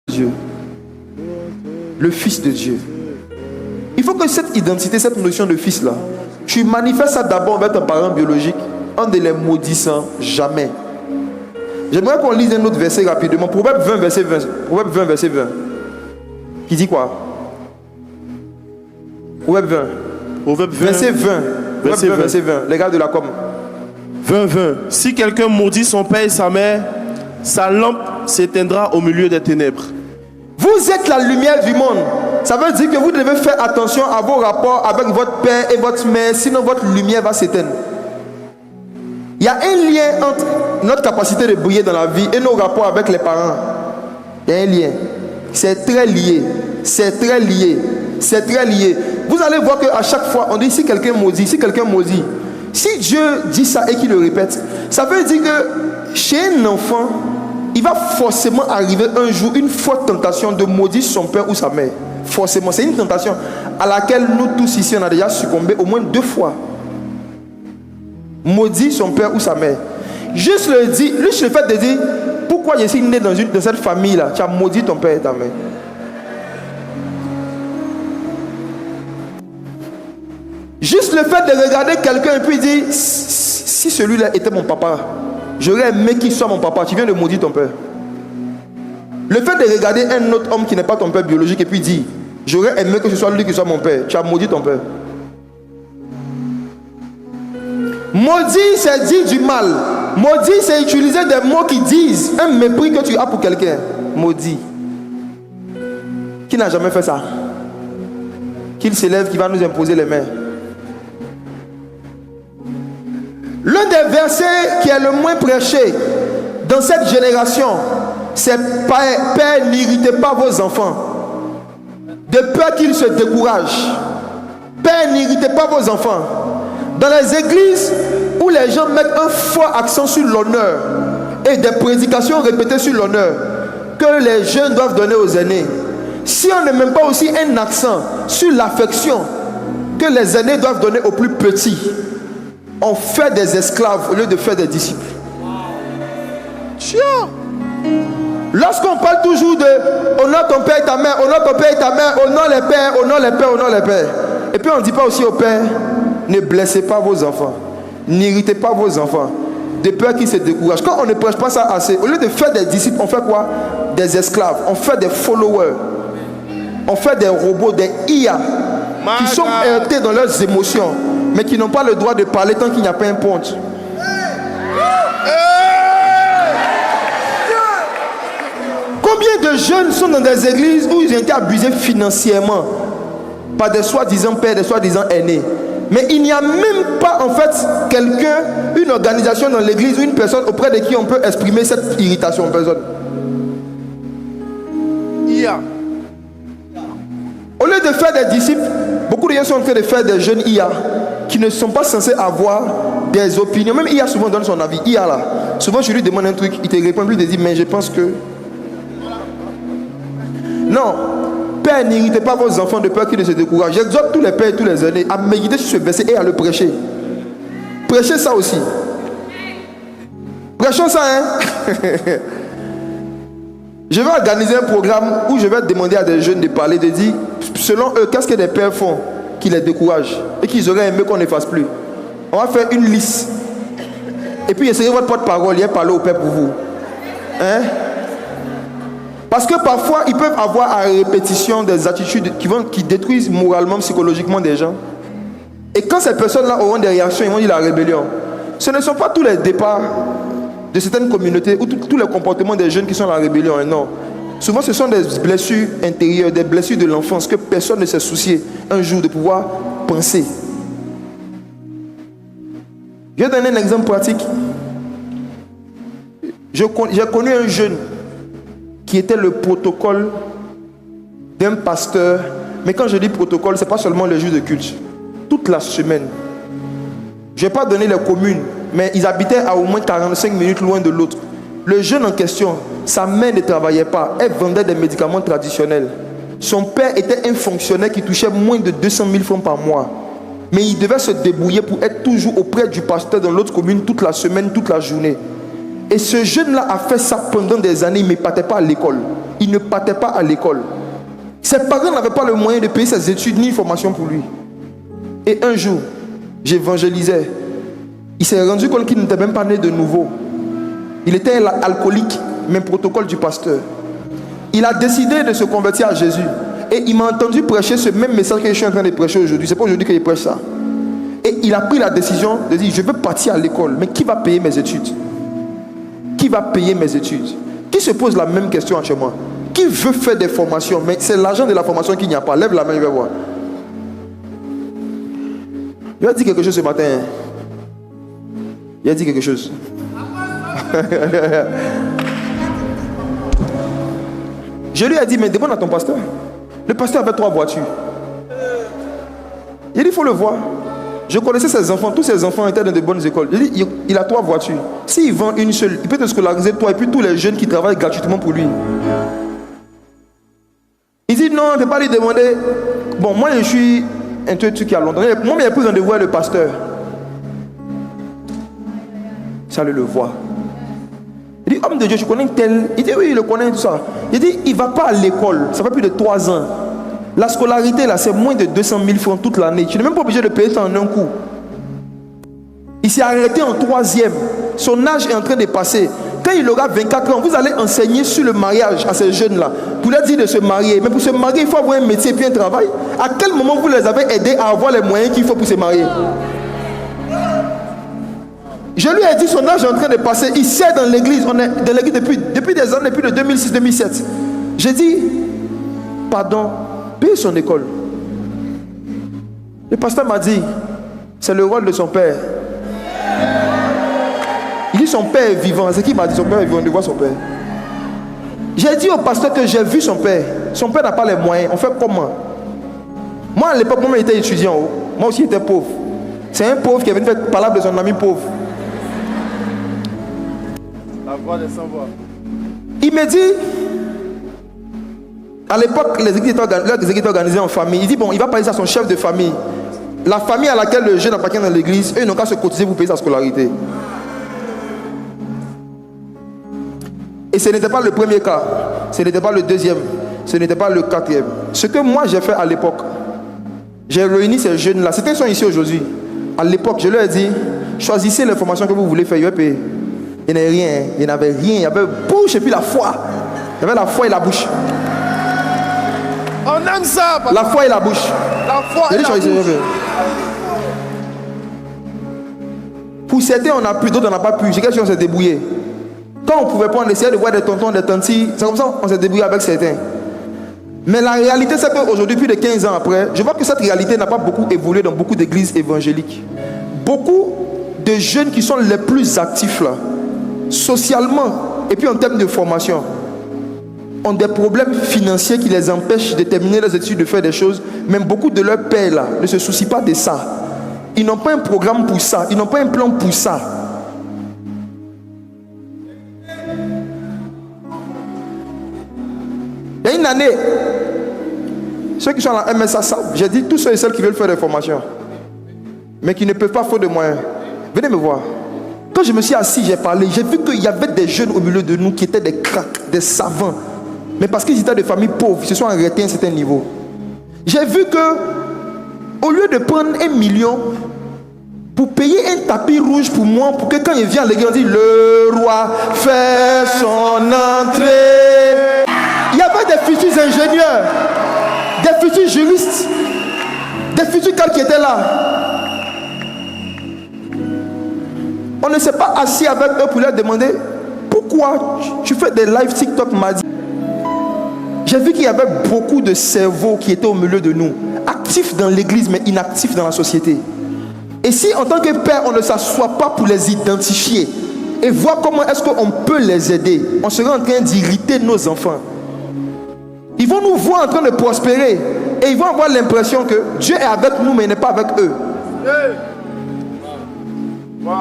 Dieu, le Fils de Dieu. Il faut que cette identité, cette notion de fils là, tu manifestes ça d'abord avec ton parent biologique en ne les maudissant jamais. J'aimerais qu'on lise un autre verset rapidement. Proverbe 20, verset 20. Proverbe 20, verset 20. Qui dit quoi? Proverbe 20. Proverbe 20. Verset 20. Verset 20, verset 20. Les gars de la com. 20, 20. Si quelqu'un maudit son père et sa mère, sa lampe s'éteindra au milieu des ténèbres. Vous êtes la lumière du monde. Ça veut dire que vous devez faire attention à vos rapports avec votre père et votre mère, sinon votre lumière va s'éteindre. Il y a un lien entre notre capacité de briller dans la vie et nos rapports avec les parents. Il y a un lien. C'est très lié. C'est très lié. C'est très lié. Vous allez voir qu'à chaque fois, on dit si quelqu'un maudit, si quelqu'un maudit. Si Dieu dit ça et qu'il le répète, ça veut dire que chez un enfant, il va forcément arriver un jour une forte tentation de maudire son père ou sa mère. Forcément, c'est une tentation à laquelle nous tous ici on a déjà succombé au moins 2 fois. Maudire son père ou sa mère. Juste le fait de dire pourquoi je suis né dans cette famille là, tu as maudit ton père et ta mère. Juste le fait de regarder quelqu'un et puis dire si celui-là était mon papa, j'aurais aimé qu'il soit mon papa. Tu viens de maudire ton père. Le fait de regarder un autre homme qui n'est pas ton père biologique et puis dire j'aurais aimé que ce soit lui qui soit mon père, tu as maudit ton père. Maudit, c'est dire du mal. Maudit, c'est utiliser des mots qui disent un mépris que tu as pour quelqu'un. Maudit. Qui n'a jamais fait ça? Qu'il s'élève, qui va nous imposer les mains. L'un des versets qui est le moins prêché dans cette génération, c'est Père, n'irritez pas vos enfants, de peur qu'ils se découragent. Père, n'irritez pas vos enfants. Dans les églises où les gens mettent un fort accent sur l'honneur et des prédications répétées sur l'honneur que les jeunes doivent donner aux aînés, si on ne met pas aussi un accent sur l'affection que les aînés doivent donner aux plus petits, on fait des esclaves au lieu de faire des disciples. Tiens, Lorsqu'on parle toujours de honore ton père et ta mère, honore ton père et ta mère, honore les pères, honore les pères, honore les pères. Et puis on ne dit pas aussi au père, ne blessez pas vos enfants, n'irritez pas vos enfants, de peur qu'ils se découragent. Quand on ne prêche pas ça assez, au lieu de faire des disciples, on fait quoi? Des esclaves, on fait des followers, on fait des robots, des IA, qui sont heurtés dans leurs émotions, mais qui n'ont pas le droit de parler tant qu'il n'y a pas un ponte. Combien de jeunes sont dans des églises où ils ont été abusés financièrement par des soi-disant pères, des soi-disant aînés, mais il n'y a même pas en fait quelqu'un, une organisation dans l'église ou une personne auprès de qui on peut exprimer cette irritation en personne. IA. Au lieu de faire des disciples, beaucoup de gens sont en train de faire des jeunes IA qui ne sont pas censés avoir des opinions. Même IA souvent donne son avis. IA là, souvent je lui demande un truc, il te répond, lui te dit mais je pense que... Non, père, n'irritez pas vos enfants de peur qu'ils ne se découragent. J'exhorte tous les pères et tous les aînés à méditer sur ce verset et à le prêcher. Prêchez ça aussi. Prêchons ça, hein. Je vais organiser un programme où je vais demander à des jeunes de parler, de dire, selon eux, qu'est-ce que des pères font qui les découragent et qu'ils auraient aimé qu'on ne fasse plus. On va faire une liste. Et puis essayez votre porte-parole et parler au père pour vous. Hein? Parce que parfois, ils peuvent avoir à répétition des attitudes qui détruisent moralement, psychologiquement des gens. Et quand ces personnes-là auront des réactions, ils vont dire la rébellion. Ce ne sont pas tous les départs de certaines communautés ou tous les comportements des jeunes qui sont dans la rébellion. Non. Souvent, ce sont des blessures intérieures, des blessures de l'enfance que personne ne s'est soucié un jour de pouvoir penser. Je vais donner un exemple pratique. J'ai connu un jeune qui était le protocole d'un pasteur. Mais quand je dis protocole, ce n'est pas seulement le jour de culte. Toute la semaine. Je ne vais pas donner les communes, mais ils habitaient à au moins 45 minutes loin de l'autre. Le jeune en question, sa mère ne travaillait pas. Elle vendait des médicaments traditionnels. Son père était un fonctionnaire qui touchait moins de 200 000 francs par mois. Mais il devait se débrouiller pour être toujours auprès du pasteur dans l'autre commune toute la semaine, toute la journée. Et ce jeune-là a fait ça pendant des années. Il ne partait pas à l'école. Il ne partait pas à l'école. Ses parents n'avaient pas le moyen de payer ses études ni une formation pour lui. Et un jour, j'évangélisais. Il s'est rendu compte qu'il n'était même pas né de nouveau. Il était alcoolique, même protocole du pasteur. Il a décidé de se convertir à Jésus. Et il m'a entendu prêcher ce même message que je suis en train de prêcher aujourd'hui. C'est pas aujourd'hui qu'il prêche ça. Et il a pris la décision de dire, je veux partir à l'école, mais qui va payer mes études? Qui va payer mes études? Qui se pose la même question chez moi? Qui veut faire des formations? Mais c'est l'argent de la formation qu'il n'y a pas. Lève la main, je vais voir. Il a dit quelque chose ce matin. Il a dit quelque chose. Je lui ai dit, mais demande à ton pasteur. Le pasteur avait 3 voitures. Il dit, il faut le voir. Je connaissais ses enfants, tous ses enfants étaient dans de bonnes écoles. Je dis, il a 3 voitures. S'il vend une seule, il peut te scolariser toi et puis tous les jeunes qui travaillent gratuitement pour lui. Il dit non, je ne vais pas lui demander. Bon, moi je suis un truc qui a longtemps. Moi, j'ai pris rendez-vous avec le pasteur. Ça le voit. Il dit, homme de Dieu, je connais tel. Il dit, oui, il le connaît, tout ça. Il dit, il ne va pas à l'école. Ça fait plus de 3 ans. La scolarité, là, c'est moins de 200 000 francs toute l'année. Tu n'es même pas obligé de payer ça en un coup. Il s'est arrêté en 3e. Son âge est en train de passer. Quand il aura 24 ans, vous allez enseigner sur le mariage à ces jeunes-là. Pour leur dire de se marier. Mais pour se marier, il faut avoir un métier et puis un travail. À quel moment vous les avez aidés à avoir les moyens qu'il faut pour se marier? Je lui ai dit, son âge est en train de passer. Il sert dans l'église. On est dans l'église depuis des années, depuis de 2006-2007. J'ai dit, pardon, paye son école. Le pasteur m'a dit, c'est le rôle de son père. Il dit, son père est vivant. C'est qui m'a dit, son père est vivant, on voit son père. J'ai dit au pasteur que j'ai vu son père. Son père n'a pas les moyens. On fait comment? Moi, à l'époque, moi, j'étais étudiant. Moi aussi, j'étais pauvre. C'est un pauvre qui est venu faire parler de son ami pauvre. La voix des sans-voix. Il me dit, à l'époque, les églises étaient organisées en famille. Il dit, bon, il va parler ça à son chef de famille. La famille à laquelle le jeune appartient dans l'église, eux, ils n'ont qu'à se cotiser pour payer sa scolarité. Et ce n'était pas le premier cas, ce n'était pas le deuxième, ce n'était pas le quatrième. Ce que moi j'ai fait à l'époque, j'ai réuni ces jeunes-là. Certains sont ici aujourd'hui. À l'époque, je leur ai dit, choisissez l'information que vous voulez faire. Il n'y avait rien, il n'y avait rien. Il y avait bouche et puis la foi. Il y avait la foi et la bouche. On aime ça. La foi et la bouche. La foi et la bouche. Pour certains, on a pu, d'autres on n'a pas pu. J'ai quelque chose, on s'est débrouillé. Quand on ne pouvait pas, on essayait de voir des tontons, des tantis. C'est comme ça qu'on s'est débrouillé avec certains. Mais la réalité, c'est qu'aujourd'hui, plus de 15 ans après, je vois que cette réalité n'a pas beaucoup évolué dans beaucoup d'églises évangéliques. Beaucoup de jeunes qui sont les plus actifs là, socialement et puis en termes de formation, ont des problèmes financiers qui les empêchent de terminer leurs études, de faire des choses. Même beaucoup de leurs pères là ne se soucient pas de ça. Ils n'ont pas un programme pour ça. Ils n'ont pas un plan pour ça. Il y a une année, ceux qui sont à la MSA savent, j'ai dit tous ceux et celles qui veulent faire des formations, mais qui ne peuvent pas faute de moyens, venez me voir. Quand je me suis assis, j'ai parlé, j'ai vu qu'il y avait des jeunes au milieu de nous qui étaient des cracks, des savants. Mais parce qu'ils étaient de familles pauvres, ils se sont arrêtés à un certain niveau. J'ai vu que, au lieu de prendre 1 million pour payer un tapis rouge pour moi, pour que quand il vient à l'église, on dit le roi fait son entrée. Il y avait des futurs ingénieurs, des futurs juristes, des futurs cadres qui étaient là. On ne s'est pas assis avec eux pour leur demander pourquoi tu fais des live TikTok mardi. J'ai vu qu'il y avait beaucoup de cerveaux qui étaient au milieu de nous, actifs dans l'église mais inactifs dans la société. Et si en tant que père, on ne s'assoit pas pour les identifier et voir comment est-ce qu'on peut les aider, on serait en train d'irriter nos enfants. Ils vont nous voir en train de prospérer et ils vont avoir l'impression que Dieu est avec nous mais il n'est pas avec eux.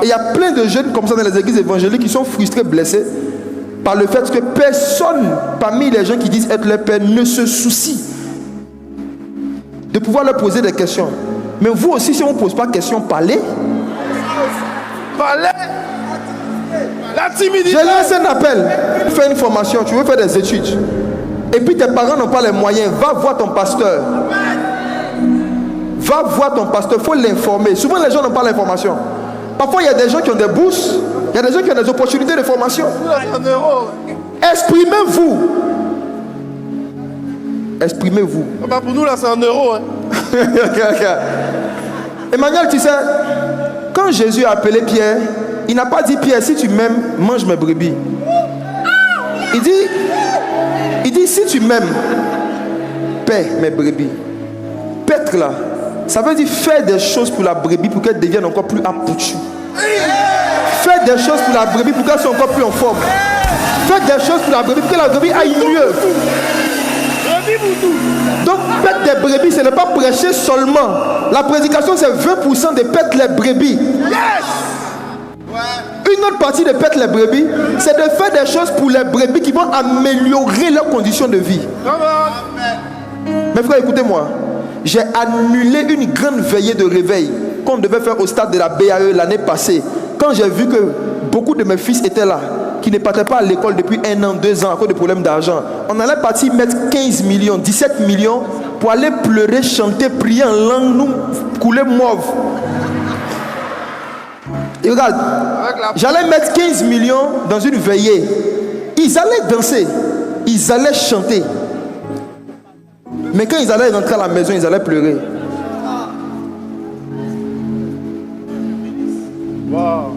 Et il y a plein de jeunes comme ça dans les églises évangéliques qui sont frustrés, blessés par le fait que personne parmi les gens qui disent être leur père ne se soucie de pouvoir leur poser des questions. Mais vous aussi, si on ne pose pas de questions, parlez. Parlez. La timidité. Je lance un appel. Tu fais une formation, tu veux faire des études. Et puis tes parents n'ont pas les moyens. Va voir ton pasteur. Va voir ton pasteur. Il faut l'informer. Souvent, les gens n'ont pas l'information. Parfois, il y a des gens qui ont des bourses. Il y a des gens qui ont des opportunités de formation. Exprimez-vous. Exprimez-vous. Bah pour nous, là, c'est 1 euro. Hein. Emmanuel, tu sais, quand Jésus a appelé Pierre, il n'a pas dit Pierre, si tu m'aimes, mange mes brebis. Il dit si tu m'aimes, paie mes brebis. Paître là, ça veut dire faire des choses pour la brebis pour qu'elle devienne encore plus apouchue. Faire des choses pour la brebis pour qu'elle soit encore plus en forme. Faire des choses pour la brebis pour que la brebis aille mieux. Donc paître des brebis, ce n'est pas prêcher seulement. La prédication, c'est 20% de paître les brebis. Une autre partie de paître les brebis, c'est de faire des choses pour les brebis qui vont améliorer leurs conditions de vie. Mes frères, écoutez-moi. J'ai annulé une grande veillée de réveil qu'on devait faire au stade de la BAE l'année passée. Quand j'ai vu que beaucoup de mes fils étaient là, qui ne partaient pas à l'école depuis 1 an, 2 ans à cause de problèmes d'argent, on allait partir mettre 15 millions, 17 millions pour aller pleurer, chanter, prier en langue, nous couler mauve. Et regarde, j'allais mettre 15 millions dans une veillée. Ils allaient danser, ils allaient chanter. Mais quand ils allaient rentrer à la maison, ils allaient pleurer. Wow.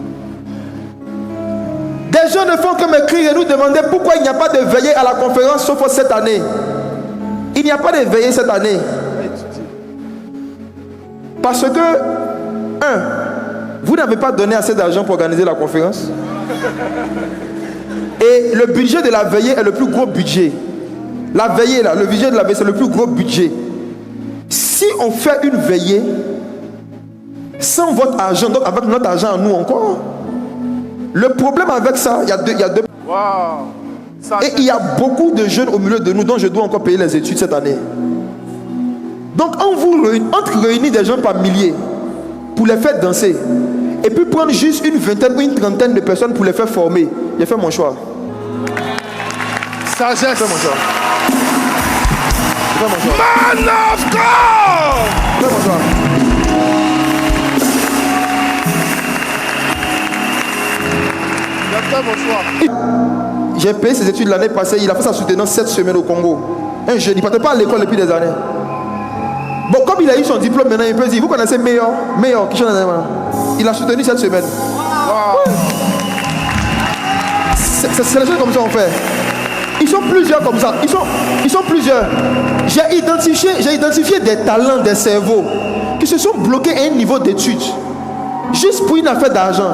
Des gens ne font que m'écrire et nous demander pourquoi il n'y a pas de veillée à la conférence sauf cette année. Il n'y a pas de veillée cette année. Parce que, vous n'avez pas donné assez d'argent pour organiser la conférence. Et le budget de la veillée est le plus gros budget. La veillée là, le budget de la veillée, c'est le plus gros budget. Si on fait une veillée sans votre argent, donc avec notre argent à nous encore, le problème avec ça, il y a deux. Wow. Et il y a beaucoup de jeunes au milieu de nous dont je dois encore payer les études cette année. Donc entre réunir des gens par milliers pour les faire danser et puis prendre juste une vingtaine ou une trentaine de personnes pour les faire former, j'ai fait mon choix. Sagesse. Fais mon choix. Fais mon choix. Man of God. Fais mon choix. J'ai fait mon choix. J'ai payé ses études l'année passée. Il a fait sa soutenance 7 semaines au Congo. Un jeune, il ne partait pas à l'école depuis des années. Bon, comme il a eu son diplôme maintenant, il peut dire, vous connaissez meilleur, qui chante maintenant. Il a soutenu cette semaine. Wow. C'est les choses comme ça on fait. Ils sont plusieurs comme ça. Ils sont plusieurs. J'ai identifié des talents, des cerveaux qui se sont bloqués à un niveau d'études. Juste pour une affaire d'argent.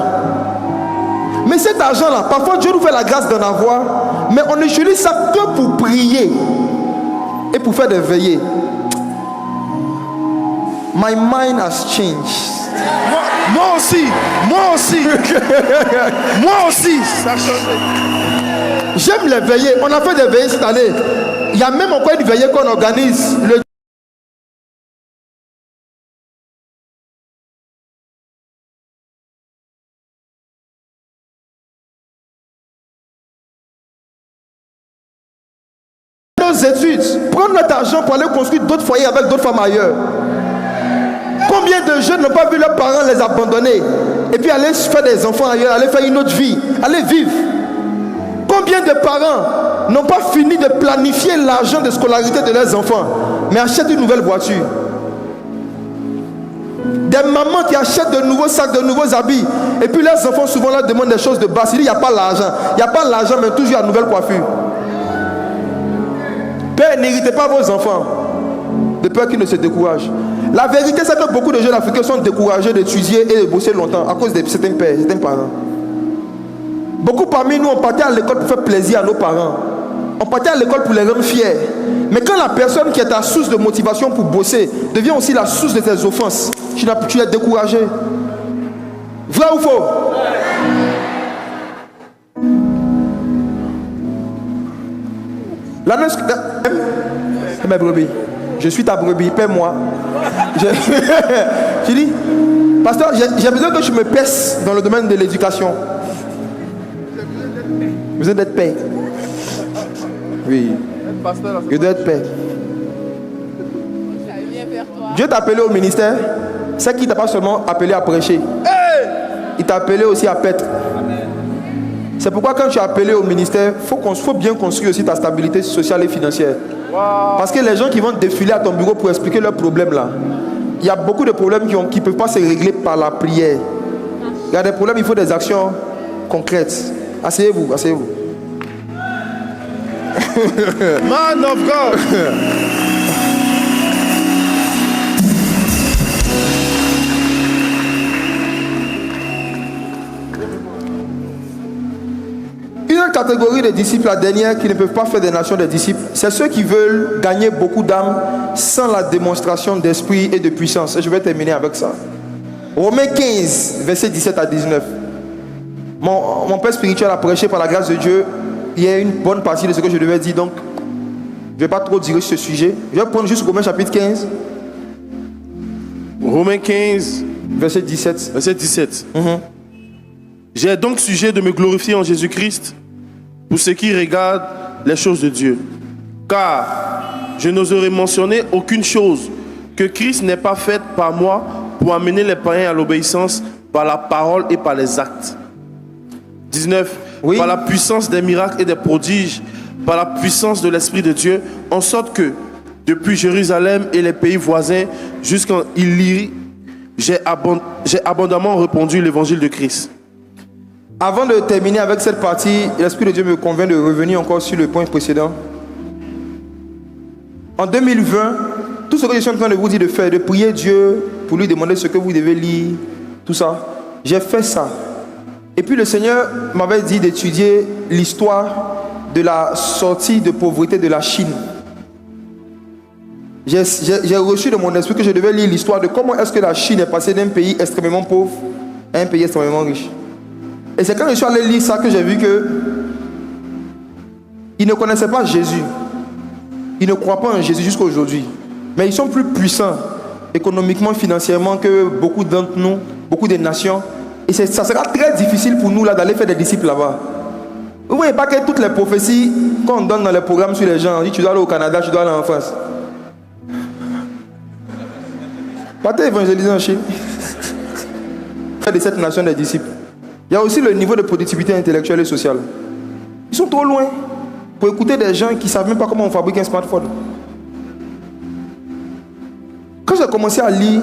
Mais cet argent-là, parfois Dieu nous fait la grâce d'en avoir, mais on n'utilise ça que pour prier et pour faire des veillées. My mind has changed. Moi aussi. Moi aussi. Ça a changé. J'aime les veillées. On a fait des veillées cette année. Il y a même encore une veillée qu'on organise. Le nos études, prendre notre argent pour aller construire d'autres foyers avec d'autres femmes ailleurs. Combien de jeunes n'ont pas vu leurs parents les abandonner et puis aller faire des enfants ailleurs, aller faire une autre vie, aller vivre. Combien de parents n'ont pas fini de planifier l'argent de scolarité de leurs enfants, mais achètent une nouvelle voiture. Des mamans qui achètent de nouveaux sacs, de nouveaux habits, et puis leurs enfants souvent leur demandent des choses de base. Ils disent, il n'y a pas l'argent. Il n'y a pas l'argent, mais toujours la nouvelle coiffure. Père, n'héritez pas vos enfants de peur qu'ils ne se découragent. La vérité, c'est que beaucoup de jeunes africains sont découragés d'étudier et de bosser longtemps à cause de certains pères, certains parents. Beaucoup parmi nous, on partait à l'école pour faire plaisir à nos parents. On partait à l'école pour les rendre fiers. Mais quand la personne qui est ta source de motivation pour bosser devient aussi la source de tes offenses, tu es découragé. Vrai ou faux? La noce... Mes brebis. Je suis ta brebis, paie-moi. Je dis, pasteur, j'ai besoin que tu me pèses dans le domaine de l'éducation. J'ai besoin d'être paix. Oui. Je dois être paix. Dieu t'a appelé au ministère. C'est qu'il t'a pas seulement appelé à prêcher. Il t'a appelé aussi à paître. C'est pourquoi quand tu es appelé au ministère, il faut bien construire aussi ta stabilité sociale et financière. Parce que les gens qui vont défiler à ton bureau pour expliquer leurs problèmes là, il y a beaucoup de problèmes qui ne peuvent pas se régler par la prière. Il y a des problèmes, il faut des actions concrètes. Asseyez-vous, asseyez-vous. Man of God. Une catégorie de disciples, la dernière, qui ne peuvent pas faire des nations des disciples, c'est ceux qui veulent gagner beaucoup d'âmes sans la démonstration d'esprit et de puissance. Et je vais terminer avec ça. Romains 15, versets 17 à 19. Mon père spirituel a prêché par la grâce de Dieu. Il y a une bonne partie de ce que je devais dire, donc je ne vais pas trop dire ce sujet. Je vais prendre juste Romains chapitre 15. Romains 15, verset 17. verset 17. J'ai donc sujet de me glorifier en Jésus-Christ pour ce qui regarde les choses de Dieu. Car je n'oserais mentionner aucune chose que Christ n'ait pas faite par moi pour amener les païens à l'obéissance par la parole et par les actes. 19. Oui. Par la puissance des miracles et des prodiges, par la puissance de l'Esprit de Dieu, en sorte que depuis Jérusalem et les pays voisins jusqu'en Illyrie, j'ai abondamment répandu l'évangile de Christ. Avant de terminer avec cette partie, l'Esprit de Dieu me convainc de revenir encore sur le point précédent. En 2020, tout ce que je suis en train de vous dire de faire, de prier Dieu pour lui demander ce que vous devez lire, tout ça, j'ai fait ça. Et puis le Seigneur m'avait dit d'étudier l'histoire de la sortie de pauvreté de la Chine. J'ai reçu de mon esprit que je devais lire l'histoire de comment est-ce que la Chine est passée d'un pays extrêmement pauvre à un pays extrêmement riche. Et c'est quand je suis allé lire ça que j'ai vu que ils ne connaissaient pas Jésus. Ils ne croient pas en Jésus jusqu'à aujourd'hui. Mais ils sont plus puissants économiquement, financièrement que beaucoup d'entre nous, beaucoup de nations. Et ça sera très difficile pour nous là d'aller faire des disciples là-bas. Vous voyez pas que toutes les prophéties qu'on donne dans les programmes sur les gens, on dit tu dois aller au Canada, tu dois aller en France. Partez évangéliser en Chine. De cette nation des disciples. Il y a aussi le niveau de productivité intellectuelle et sociale. Ils sont trop loin pour écouter des gens qui ne savent même pas comment on fabrique un smartphone. Quand j'ai commencé à lire,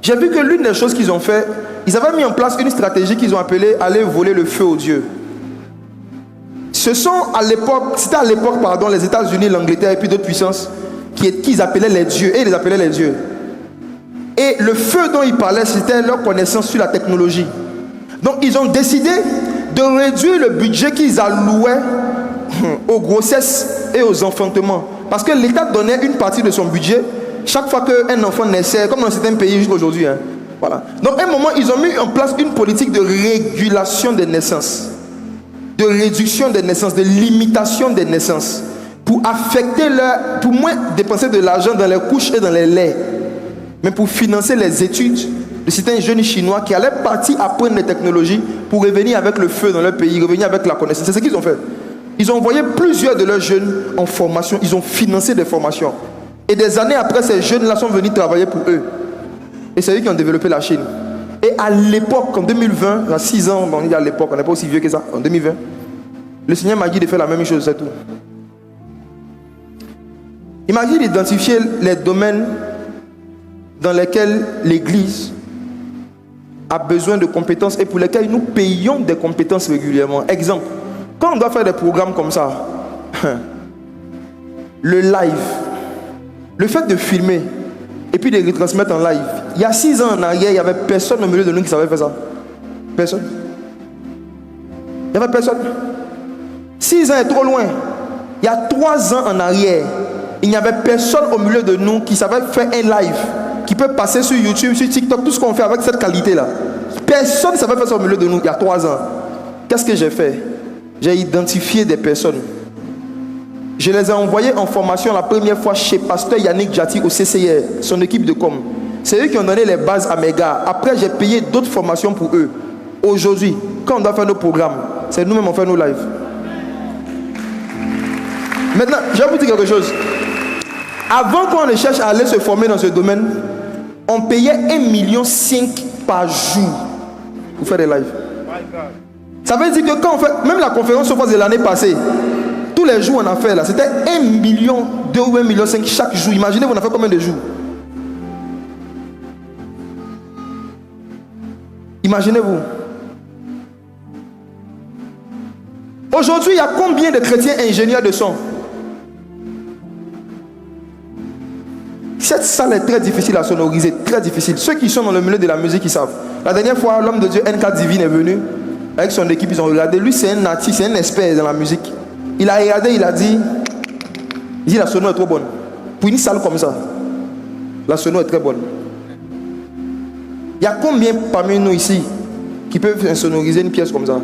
j'ai vu que l'une des choses qu'ils ont fait, ils avaient mis en place une stratégie qu'ils ont appelée aller voler le feu aux dieux. Ce sont à l'époque, c'était à l'époque, pardon, les États-Unis, l'Angleterre et puis d'autres puissances qu'ils appelaient les dieux, et ils les appelaient les dieux. Et le feu dont ils parlaient, c'était leur connaissance sur la technologie. Donc ils ont décidé de réduire le budget qu'ils allouaient aux grossesses et aux enfantements. Parce que l'État donnait une partie de son budget chaque fois qu'un enfant naissait, comme dans certains pays jusqu'à aujourd'hui. Voilà. Donc à un moment, ils ont mis en place une politique de régulation des naissances, de réduction des naissances, de limitation des naissances, pour affecter pour moins dépenser de l'argent dans les couches et dans les laits, mais pour financer les études de certains jeunes Chinois qui allaient partir apprendre les technologies pour revenir avec le feu dans leur pays, revenir avec la connaissance. C'est ce qu'ils ont fait. Ils ont envoyé plusieurs de leurs jeunes en formation, ils ont financé des formations. Et des années après, ces jeunes-là sont venus travailler pour eux. Et c'est eux qui ont développé la Chine. Et à l'époque, en 2020, il y a 6 ans, on dit à l'époque, on n'est pas aussi vieux que ça, en 2020, le Seigneur m'a dit de faire la même chose, c'est tout. Il m'a dit d'identifier les domaines dans lesquels l'Église a besoin de compétences et pour lesquels nous payons des compétences régulièrement. Exemple, quand on doit faire des programmes comme ça, le live, le fait de filmer et puis de retransmettre en live, il y a 6 ans en arrière, il n'y avait personne au milieu de nous qui savait faire ça. Personne. Il n'y avait personne. 6 ans est trop loin. Il y a 3 ans en arrière, il n'y avait personne au milieu de nous qui savait faire un live, qui peut passer sur YouTube, sur TikTok, tout ce qu'on fait avec cette qualité-là. Personne ne savait faire ça au milieu de nous il y a 3 ans. Qu'est-ce que j'ai fait? J'ai identifié des personnes. Je les ai envoyés en formation la première fois chez Pasteur Yannick Jati au CCR, son équipe de com. C'est eux qui ont donné les bases à mes gars. Après, j'ai payé d'autres formations pour eux. Aujourd'hui, quand on doit faire nos programmes, c'est nous-mêmes on fait nos lives. Maintenant, je vais vous dire quelque chose. Avant qu'on ne cherche à aller se former dans ce domaine, on payait 1,5 million par jour pour faire des lives. Ça veut dire que quand on fait, même la conférence de l'année passée, tous les jours on a fait là, c'était 1,2 million ou 1,5 million chaque jour. Imaginez, on a fait combien de jours? Imaginez-vous. Aujourd'hui, il y a combien de chrétiens ingénieurs de son? Cette salle est très difficile à sonoriser, très difficile. Ceux qui sont dans le milieu de la musique, ils savent. La dernière fois, l'homme de Dieu, NK Divine, est venu. Avec son équipe, ils ont regardé. Lui, c'est un natif, c'est un expert dans la musique. Il a regardé, il a dit, la sono est trop bonne. Pour une salle comme ça, la sono est très bonne. Il y a combien parmi nous ici qui peuvent insonoriser une pièce comme ça?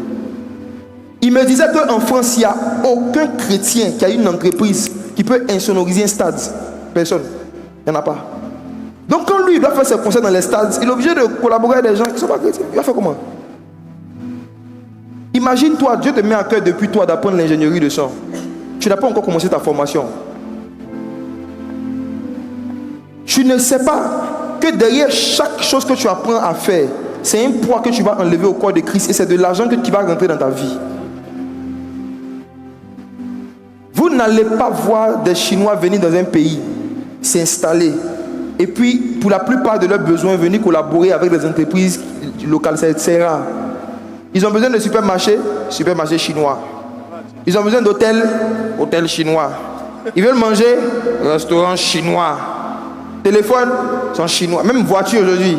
Il me disait qu'en France, il n'y a aucun chrétien qui a une entreprise qui peut insonoriser un stade. Personne. Il n'y en a pas. Donc quand lui, il doit faire ses concerts dans les stades, il est obligé de collaborer avec des gens qui ne sont pas chrétiens. Il va faire comment? Imagine-toi, Dieu te met à cœur depuis toi d'apprendre l'ingénierie de son. Tu n'as pas encore commencé ta formation. Tu ne sais pas que derrière chaque chose que tu apprends à faire, c'est un poids que tu vas enlever au corps de Christ et c'est de l'argent qui va rentrer dans ta vie. Vous n'allez pas voir des Chinois venir dans un pays, s'installer et puis pour la plupart de leurs besoins venir collaborer avec des entreprises locales. C'est rare. Ils ont besoin de supermarchés chinois. Ils ont besoin d'hôtels chinois. Ils veulent manger, restaurant chinois. Téléphone, sont chinois. Même voiture aujourd'hui.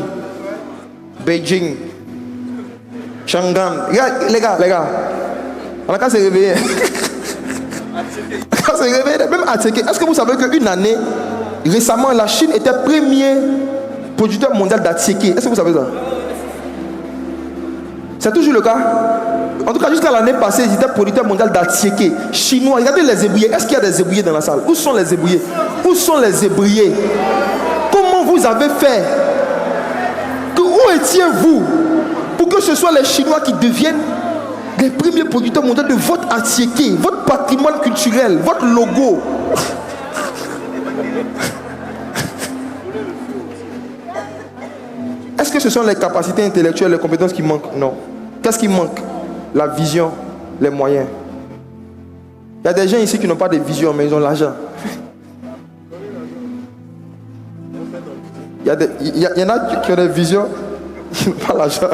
Beijing, Shanghai. Regarde, les gars. On a qu'à se réveiller. Même à checker. Est-ce que vous savez qu'une année, récemment, la Chine était premier producteur mondial d'attiéké? Est-ce que vous savez ça? C'est toujours le cas. En tout cas, jusqu'à l'année passée, ils étaient producteurs mondial d'attiéké chinois. Regardez les zébouillés. Est-ce qu'il y a des zébouillés dans la salle? Où sont les zébouillés? Où sont les zébouillés? Comment vous avez fait? Où étiez-vous pour que ce soit les Chinois qui deviennent des premiers producteurs mondiaux de votre assiété, votre patrimoine culturel, votre logo. Est-ce que ce sont les capacités intellectuelles, les compétences qui manquent? Non. Qu'est-ce qui manque? La vision, les moyens. Il y a des gens ici qui n'ont pas de vision, mais ils ont l'argent. Il y en a qui ont des visions, qui n'ont pas l'argent.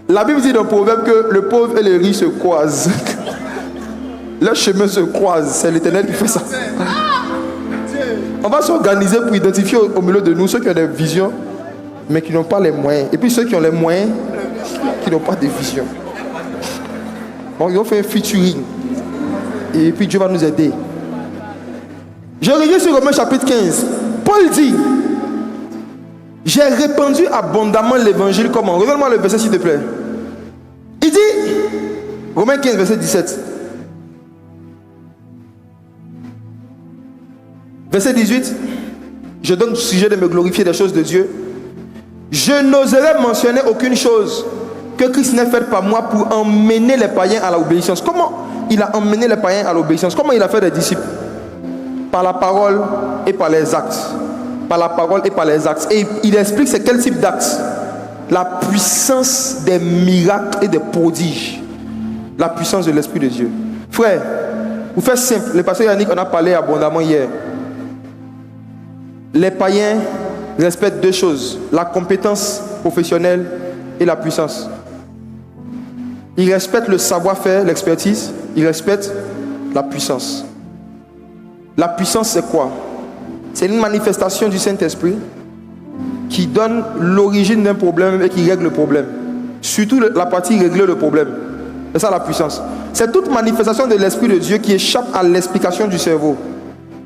La Bible dit dans le proverbe que le pauvre et le riche se croisent. Leurs chemins se croisent. C'est l'Éternel qui fait ça. On va s'organiser pour identifier au milieu de nous ceux qui ont des visions, mais qui n'ont pas les moyens. Et puis ceux qui ont les moyens, qui n'ont pas de vision. Bon, ils ont fait un featuring. Et puis Dieu va nous aider. Je reviens sur Romains chapitre 15. Paul dit: j'ai répandu abondamment l'évangile. Comment? Regarde-moi le verset s'il te plaît. Il dit, Romains 15, verset 17. Verset 18. Je donne le sujet de me glorifier des choses de Dieu. Je n'oserais mentionner aucune chose que Christ n'ait faite par moi pour emmener les païens à l'obéissance. Comment il a emmené les païens à l'obéissance? Comment il a fait des disciples? Par la parole et par les actes. Par la parole et par les actes. Et il explique c'est quel type d'actes? La puissance des miracles et des prodiges. La puissance de l'Esprit de Dieu. Frère, vous faites simple. Le pasteur Yannick en a parlé abondamment hier. Les païens respectent deux choses: la compétence professionnelle et la puissance. Ils respectent le savoir-faire, l'expertise. Ils respectent la puissance. La puissance, c'est quoi? C'est une manifestation du Saint-Esprit qui donne l'origine d'un problème et qui règle le problème. Surtout la partie régler le problème. C'est ça la puissance. C'est toute manifestation de l'Esprit de Dieu qui échappe à l'explication du cerveau.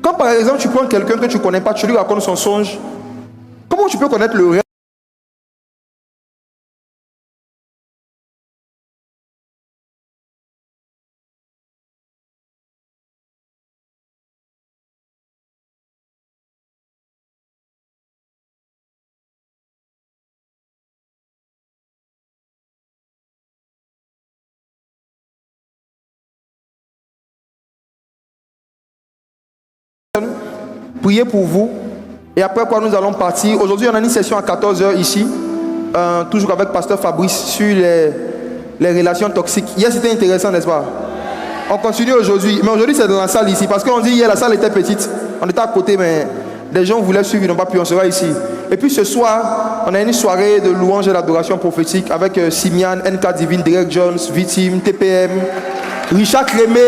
Quand par exemple tu prends quelqu'un que tu ne connais pas, tu lui racontes son songe, comment tu peux connaître le rêve? Priez pour vous. Et après quoi nous allons partir. Aujourd'hui on a une session à 14h ici. Toujours avec Pasteur Fabrice sur les relations toxiques. Hier c'était intéressant, n'est-ce pas? On continue aujourd'hui. Mais aujourd'hui c'est dans la salle ici. Parce qu'on dit hier la salle était petite. On était à côté mais des gens voulaient suivre, ils n'ont pas pu. On sera ici. Et puis ce soir on a une soirée de louange et d'adoration prophétique avec Simian, NK Divine, Derek Jones, Victime, TPM, Richard Crémé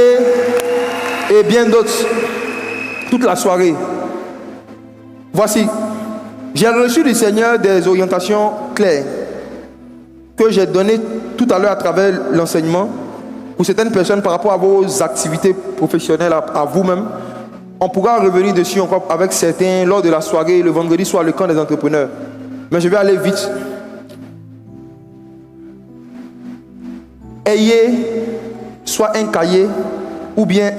et bien d'autres. Toute la soirée. Voici, j'ai reçu du Seigneur des orientations claires que j'ai données tout à l'heure à travers l'enseignement pour certaines personnes par rapport à vos activités professionnelles, à vous-même. On pourra revenir dessus encore avec certains lors de la soirée, le vendredi soir, le camp des entrepreneurs. Mais je vais aller vite. Ayez soit un cahier ou bien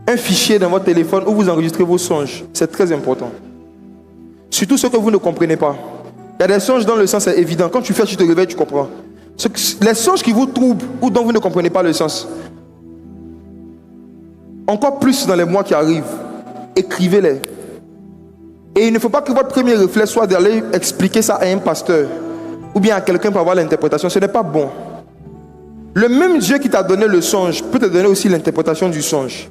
un fichier dans votre téléphone où vous enregistrez vos songes. C'est très important. Surtout ce que vous ne comprenez pas. Il y a des songes dont le sens est évident. Quand tu fais, tu te réveilles, tu comprends. Les songes qui vous troublent ou dont vous ne comprenez pas le sens. Encore plus dans les mois qui arrivent. Écrivez-les. Et il ne faut pas que votre premier réflexe soit d'aller expliquer ça à un pasteur ou bien à quelqu'un pour avoir l'interprétation. Ce n'est pas bon. Le même Dieu qui t'a donné le songe peut te donner aussi l'interprétation du songe.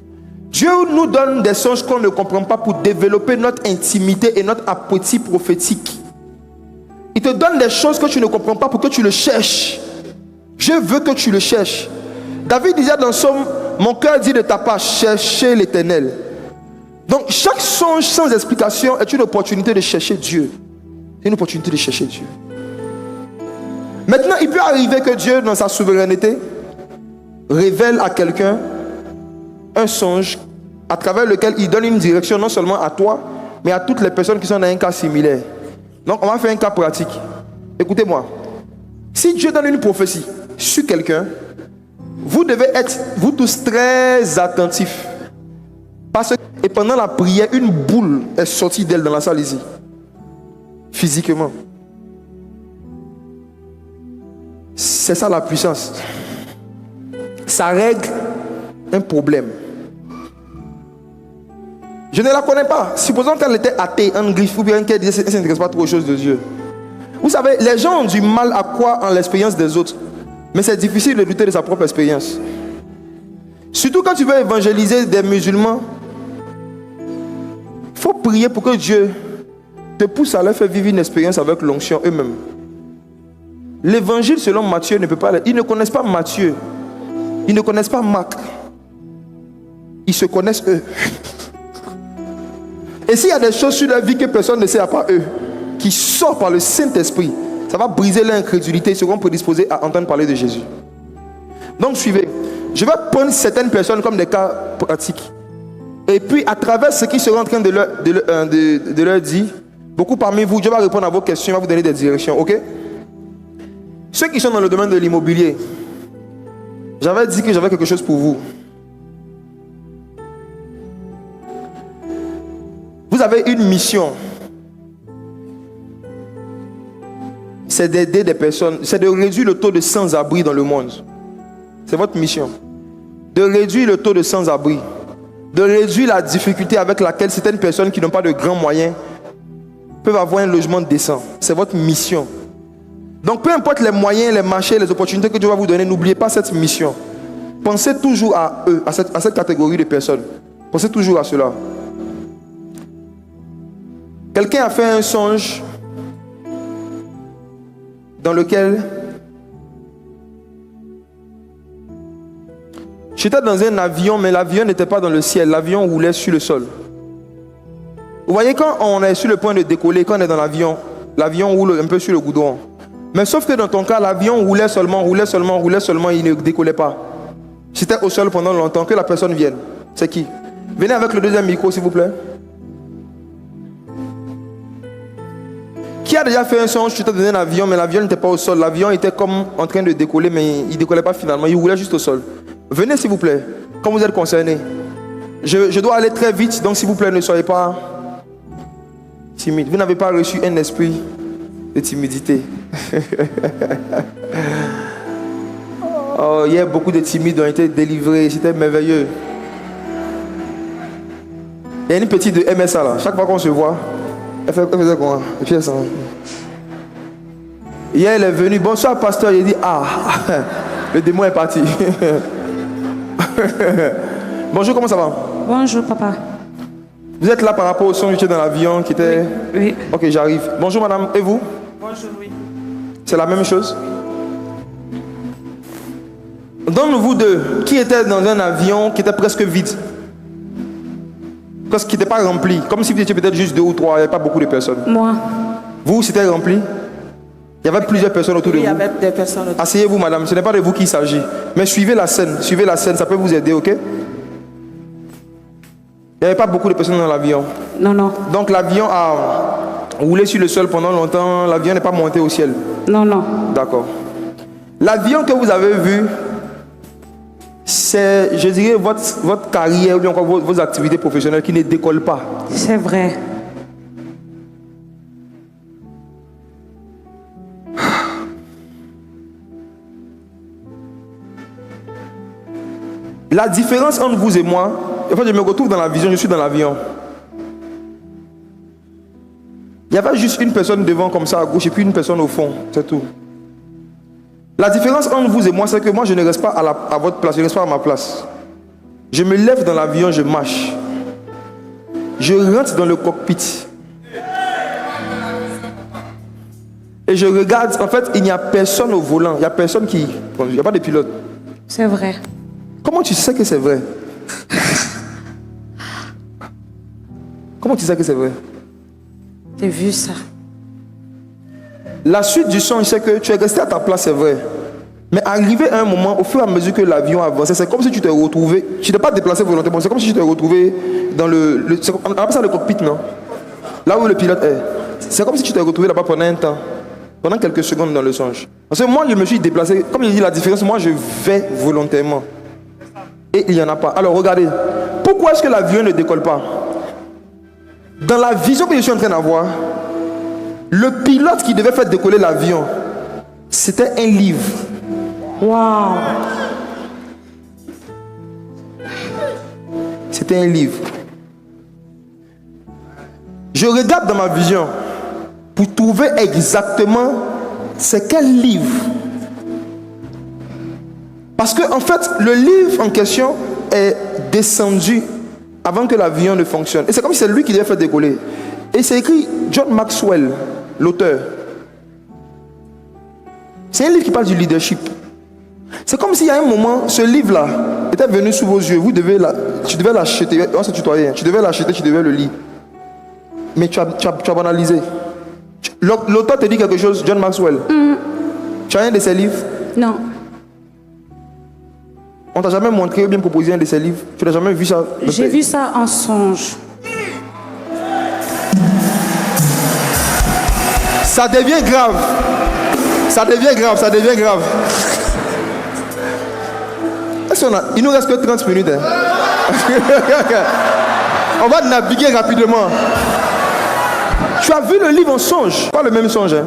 Dieu nous donne des songes qu'on ne comprend pas pour développer notre intimité et notre appétit prophétique. Il te donne des choses que tu ne comprends pas pour que tu le cherches. Je veux que tu le cherches. David disait dans Somme, mon cœur dit de ta part, cherchez l'Éternel. Donc chaque songe sans explication est une opportunité de chercher Dieu. C'est une opportunité de chercher Dieu. Maintenant, il peut arriver que Dieu, dans sa souveraineté, révèle à quelqu'un un songe à travers lequel il donne une direction non seulement à toi, mais à toutes les personnes qui sont dans un cas similaire. Donc on va faire un cas pratique. Écoutez-moi. Si Dieu donne une prophétie sur quelqu'un, vous devez être, vous tous, très attentifs. Parce que, et pendant la prière, une boule est sortie d'elle dans la salle ici. Physiquement. C'est ça la puissance. Ça règle un problème. Je ne la connais pas. Supposons qu'elle était athée, en griffe, ou bien qu'elle disait qu'elle ne s'intéresse pas trop aux choses de Dieu. Vous savez, les gens ont du mal à croire en l'expérience des autres. Mais c'est difficile de douter de sa propre expérience. Surtout quand tu veux évangéliser des musulmans, il faut prier pour que Dieu te pousse à leur faire vivre une expérience avec l'onction eux-mêmes. L'évangile selon Matthieu ne peut pas... Ils ne connaissent pas Matthieu. Ils ne connaissent pas Marc. Ils se connaissent eux. Et s'il y a des choses sur leur vie que personne ne sait à part eux, qui sortent par le Saint-Esprit, ça va briser leur incrédulité. Ils seront prédisposés à entendre parler de Jésus. Donc suivez. Je vais prendre certaines personnes comme des cas pratiques. Et puis à travers ce qu'ils seront en train de leur dire, beaucoup parmi vous, Dieu va répondre à vos questions, va vous donner des directions, ok? Ceux qui sont dans le domaine de l'immobilier, j'avais dit que j'avais quelque chose pour vous. Vous avez une mission. C'est d'aider des personnes, c'est de réduire le taux de sans-abri dans le monde. C'est votre mission. De réduire le taux de sans-abri. De réduire la difficulté avec laquelle certaines personnes qui n'ont pas de grands moyens peuvent avoir un logement décent. C'est votre mission. Donc peu importe les moyens, les marchés, les opportunités que Dieu va vous donner, n'oubliez pas cette mission. Pensez toujours à eux, à cette catégorie de personnes. Pensez toujours à cela. Quelqu'un a fait un songe dans lequel j'étais dans un avion, mais l'avion n'était pas dans le ciel, l'avion roulait sur le sol. Vous voyez, quand on est sur le point de décoller, quand on est dans l'avion, l'avion roule un peu sur le goudron. Mais sauf que dans ton cas, l'avion roulait seulement, il ne décollait pas. J'étais au sol pendant longtemps, que la personne vienne. C'est qui? Venez avec le deuxième micro, s'il vous plaît. Qui a déjà fait un songe, tu t'es donné un avion, mais l'avion n'était pas au sol. L'avion était comme en train de décoller, mais il ne décollait pas finalement, il roulait juste au sol. Venez s'il vous plaît, quand vous êtes concerné. Je dois aller très vite, donc s'il vous plaît, ne soyez pas timide. Vous n'avez pas reçu un esprit de timidité. Oh, hier, beaucoup de timides ont été délivrés, c'était merveilleux. Il y a une petite de MSA là, chaque fois qu'on se voit, elle faisait quoi? Et puis elle s'en... Hier, elle est venue, bonsoir pasteur, il dit, ah, le démon est parti. Bonjour, comment ça va? Bonjour, papa. Vous êtes là par rapport au son que j'étais dans l'avion qui était... Oui. Ok, j'arrive. Bonjour madame, et vous? Bonjour, oui. C'est la même chose? D'entre vous deux, qui était dans un avion qui était presque vide? Presque qui n'était pas rempli. Comme si vous étiez peut-être juste 2 ou 3, il n'y avait pas beaucoup de personnes. Moi. Vous, c'était rempli? Il y avait plusieurs personnes autour de vous? Il y avait des personnes autour. Asseyez-vous madame, ce n'est pas de vous qu'il s'agit. Mais suivez la scène, ça peut vous aider, ok? Il n'y avait pas beaucoup de personnes dans l'avion. Non, non. Donc l'avion a roulé sur le sol pendant longtemps, l'avion n'est pas monté au ciel. Non, non. D'accord. L'avion que vous avez vu, c'est, je dirais, votre carrière ou bien encore vos activités professionnelles qui ne décollent pas. C'est vrai. La différence entre vous et moi, en fait, je me retrouve dans la vision, je suis dans l'avion. Il y avait juste une personne devant comme ça à gauche et puis une personne au fond, c'est tout. La différence entre vous et moi, c'est que moi, je ne reste pas à votre place, je ne reste pas à ma place. Je me lève dans l'avion, je marche. Je rentre dans le cockpit. Et je regarde, en fait, il n'y a personne au volant, il n'y a personne qui... Il n'y a pas de pilote. C'est vrai. Comment tu sais que c'est vrai? Comment tu sais que c'est vrai? J'ai vu ça. La suite du songe, c'est que tu es resté à ta place, c'est vrai. Mais arrivé à un moment, au fur et à mesure que l'avion avançait, c'est comme si tu t'es retrouvé. Tu t'es pas déplacé volontairement, c'est comme si tu t'es retrouvé dans on appelle ça le cockpit, non? Là où le pilote est. C'est comme si tu t'es retrouvé là-bas pendant un temps, pendant quelques secondes dans le songe. Parce que moi, je me suis déplacé. Comme il dit la différence, moi, je vais volontairement. Et il n'y en a pas. Alors regardez, pourquoi est-ce que l'avion ne décolle pas? Dans la vision que je suis en train d'avoir, le pilote qui devait faire décoller l'avion, c'était un livre. Wow. C'était un livre. Je regarde dans ma vision pour trouver exactement c'est quel livre. Parce que en fait, le livre en question est descendu avant que l'avion ne fonctionne. Et c'est comme si c'est lui qui devait faire décoller. Et c'est écrit John Maxwell, l'auteur. C'est un livre qui parle du leadership. C'est comme s'il y a un moment, ce livre-là était venu sous vos yeux. Tu devais l'acheter. On se tutoyait. Tu devais l'acheter, tu devais le lire. Mais tu as banalisé. L'auteur te dit quelque chose, John Maxwell. Tu as un de ses livres? Non. On t'a jamais montré ou bien proposé un de ses livres? Tu n'as jamais vu ça? J'ai vu ça en songe. Ça devient grave. Ça devient grave, ça devient grave. Il nous reste que 30 minutes. Hein. On va naviguer rapidement. Tu as vu le livre en songe? Pas le même songe. Hein?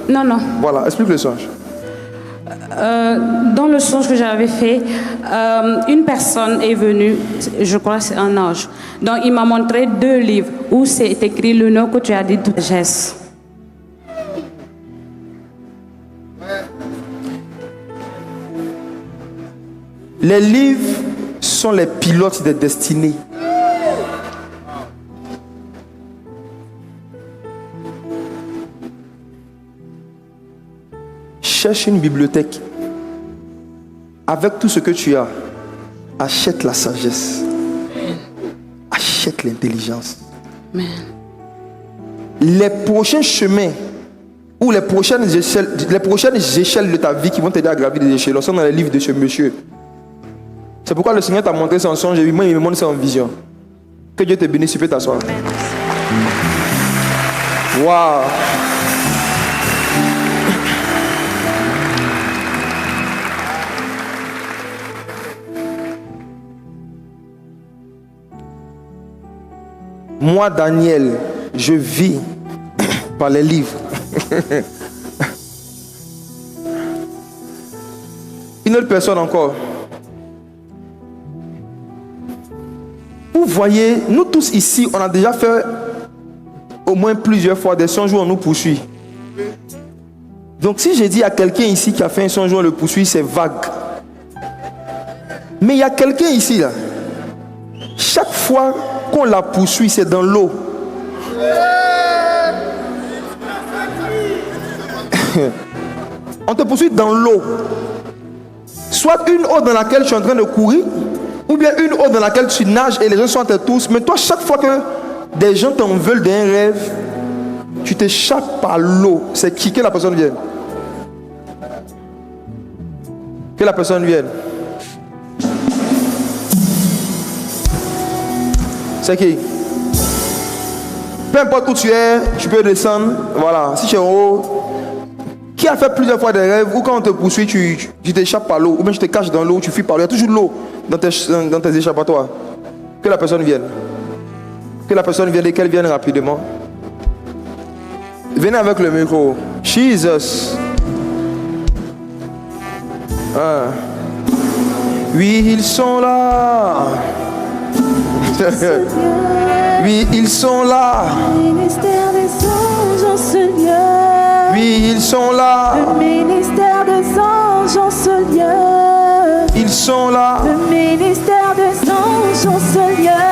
Non, non. Voilà, explique le songe. Dans le songe que j'avais fait, une personne est venue, je crois que c'est un ange. Donc il m'a montré 2 livres où c'est écrit le nom que tu as dit de sagesse. Les livres sont les pilotes des destinées. Cherche une bibliothèque. Avec tout ce que tu as, achète la sagesse. Achète l'intelligence. Les prochains chemins ou les prochaines échelles de ta vie qui vont t'aider à gravir des échelons sont dans les livres de ce monsieur. C'est pourquoi le Seigneur t'a montré ça en songe et moi il me montre ça en vision. Que Dieu te bénisse, tu peux t'asseoir. Waouh. Moi, Daniel, je vis par les livres. Une autre personne encore. Vous voyez, nous tous ici, on a déjà fait au moins plusieurs fois des songes où on nous poursuit. Donc si j'ai dit à quelqu'un ici qui a fait un songe où on le poursuit, c'est vague. Mais il y a quelqu'un ici, là. Chaque fois qu'on la poursuit, c'est dans l'eau. On te poursuit dans l'eau. Soit une eau dans laquelle tu es en train de courir, ou bien une eau dans laquelle tu nages et les gens sont à tes tous. Mais toi, chaque fois que des gens t'en veulent d'un rêve, tu t'échappes par l'eau. C'est qui? Que la personne vienne. Que la personne vienne. C'est qui? Peu importe où tu es, tu peux descendre. Voilà. Si tu es en haut, qui a fait plusieurs fois des rêves où quand on te poursuit, tu t'échappes par l'eau, ou bien tu te caches dans l'eau, tu fuis par l'eau. Il y a toujours de l'eau dans tes échappatoires. Que la personne vienne. Que la personne vienne et qu'elle vienne rapidement. Venez avec le micro. Jesus. Ah. Oui, ils sont là. Oui, ils sont là. Le ministère des anges en ce lieu. Oui, ils sont là. Le ministère des anges en ce lieu. Ils sont là. Le ministère des anges en ce lieu.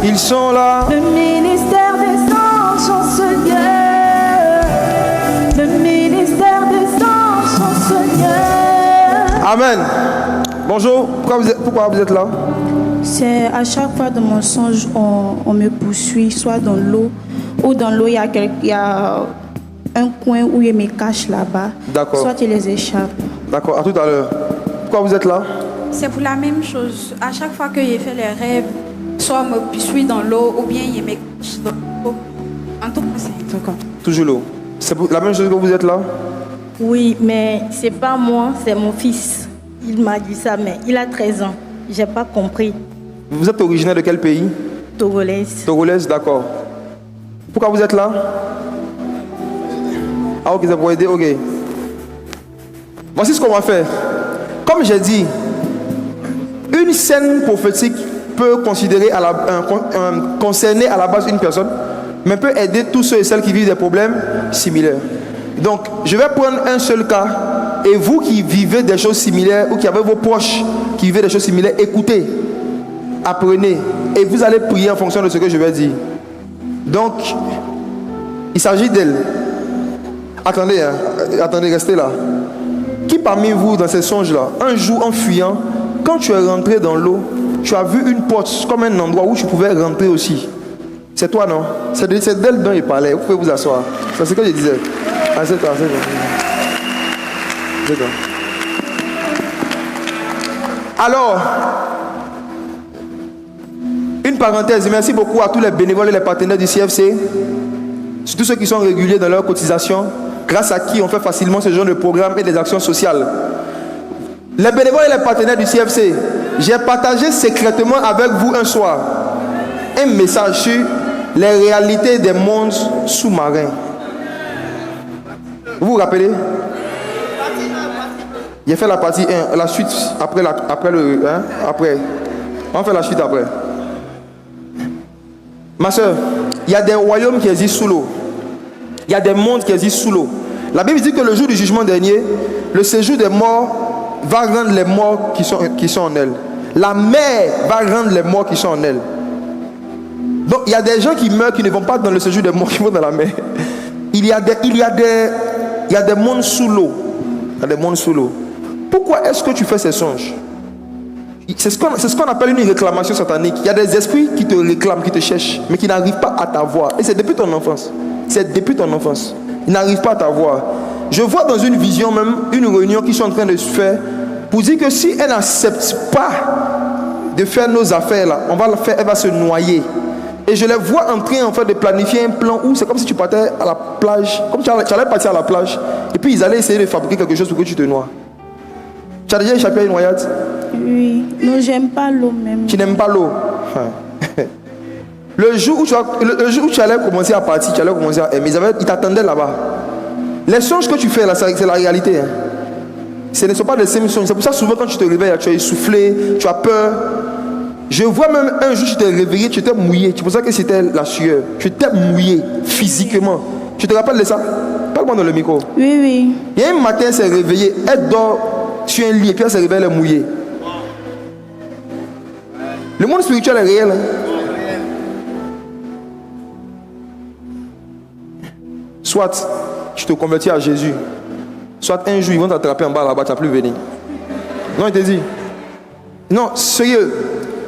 Ils sont là. Le ministère des anges en ce lieu. Le ministère des anges en ce lieu. Amen. Bonjour. Pourquoi vous êtes là? C'est à chaque fois dans mon songe, on me poursuit, soit dans l'eau, ou dans l'eau, il y a un coin où je me cache là-bas. D'accord. Soit je les échappe. D'accord, à tout à l'heure. Pourquoi vous êtes là? C'est pour la même chose. À chaque fois que j'ai fait les rêves, soit me poursuit dans l'eau, ou bien il me cache dans l'eau. En tout cas, c'est D'accord. Toujours l'eau. C'est pour la même chose que vous êtes là? Oui, mais c'est pas moi, c'est mon fils. Il m'a dit ça, mais il a 13 ans. J'ai pas compris. Vous êtes originaire de quel pays? Togolaise. Togolaise, d'accord. Pourquoi vous êtes là? Ah ok, c'est pour aider, ok. Voici ce qu'on va faire. Comme j'ai dit, une scène prophétique peut concerner à la base une personne, mais peut aider tous ceux et celles qui vivent des problèmes similaires. Donc, je vais prendre un seul cas, et vous qui vivez des choses similaires, ou qui avez vos proches qui vivent des choses similaires, écoutez, apprenez, et vous allez prier en fonction de ce que je vais dire. Donc, il s'agit d'elle. Attendez, attendez, restez là. Qui parmi vous, dans ces songes-là, un jour en fuyant, quand tu es rentré dans l'eau, tu as vu une porte comme un endroit où tu pouvais rentrer aussi? C'est toi, non? C'est d'elle dont il parlait. Vous pouvez vous asseoir. C'est ce que je disais. Assieds-toi, assieds-toi. Assieds-toi. Alors, une parenthèse. Merci beaucoup à tous les bénévoles et les partenaires du CFC, surtout ceux qui sont réguliers dans leur cotisation, grâce à qui on fait facilement ce genre de programme et des actions sociales. Les bénévoles et les partenaires du CFC, j'ai partagé secrètement avec vous un soir un message sur les réalités des mondes sous-marins. Vous vous rappelez? J'ai fait la partie 1, la suite après après. On fait la suite après. Ma soeur, il y a des royaumes qui existent sous l'eau. Il y a des mondes qui existent sous l'eau. La Bible dit que le jour du jugement dernier, le séjour des morts va rendre les morts qui sont en elle. La mer va rendre les morts qui sont en elle. Donc il y a des gens qui meurent qui ne vont pas dans le séjour des morts, qui vont dans la mer. Il y a des mondes sous l'eau. Il y a des mondes sous l'eau. Pourquoi est-ce que tu fais ces songes? C'est ce qu'on appelle une réclamation satanique. Il y a des esprits qui te réclament, qui te cherchent, mais qui n'arrivent pas à t'avoir. Et c'est depuis ton enfance. C'est depuis ton enfance. Ils n'arrivent pas à t'avoir. Je vois dans une vision même une réunion qui sont en train de se faire pour dire que si elle n'accepte pas de faire nos affaires là, on va le faire, elle va se noyer. Et je les vois en train de planifier un plan où c'est comme si tu partais à la plage, comme tu allais partir à la plage, et puis ils allaient essayer de fabriquer quelque chose pour que tu te noies. Tu as déjà échappé à une noyade? Oui, non, j'aime pas l'eau même. Tu n'aimes pas l'eau? Le jour où tu allais commencer à partir, tu allais commencer à aimer, ils t'attendaient là-bas. Les songes que tu fais là, c'est la réalité. Hein. Ce ne sont pas des songes. C'est pour ça souvent quand tu te réveilles, tu es essoufflé, tu as peur. Je vois même un jour tu t'es réveillé, tu étais mouillé. Tu pensais que c'était la sueur. Tu étais mouillé physiquement. Tu te rappelles de ça? Parle-moi dans le micro. Oui, oui. Et un matin, elle s'est réveillée, elle dort sur un lit et puis elle se réveille, elle est mouillée. Le monde spirituel est réel. Hein? Soit tu te convertis à Jésus, soit un jour ils vont t'attraper en bas là-bas, tu n'as plus venir. Non, il te dit. Non, sérieux.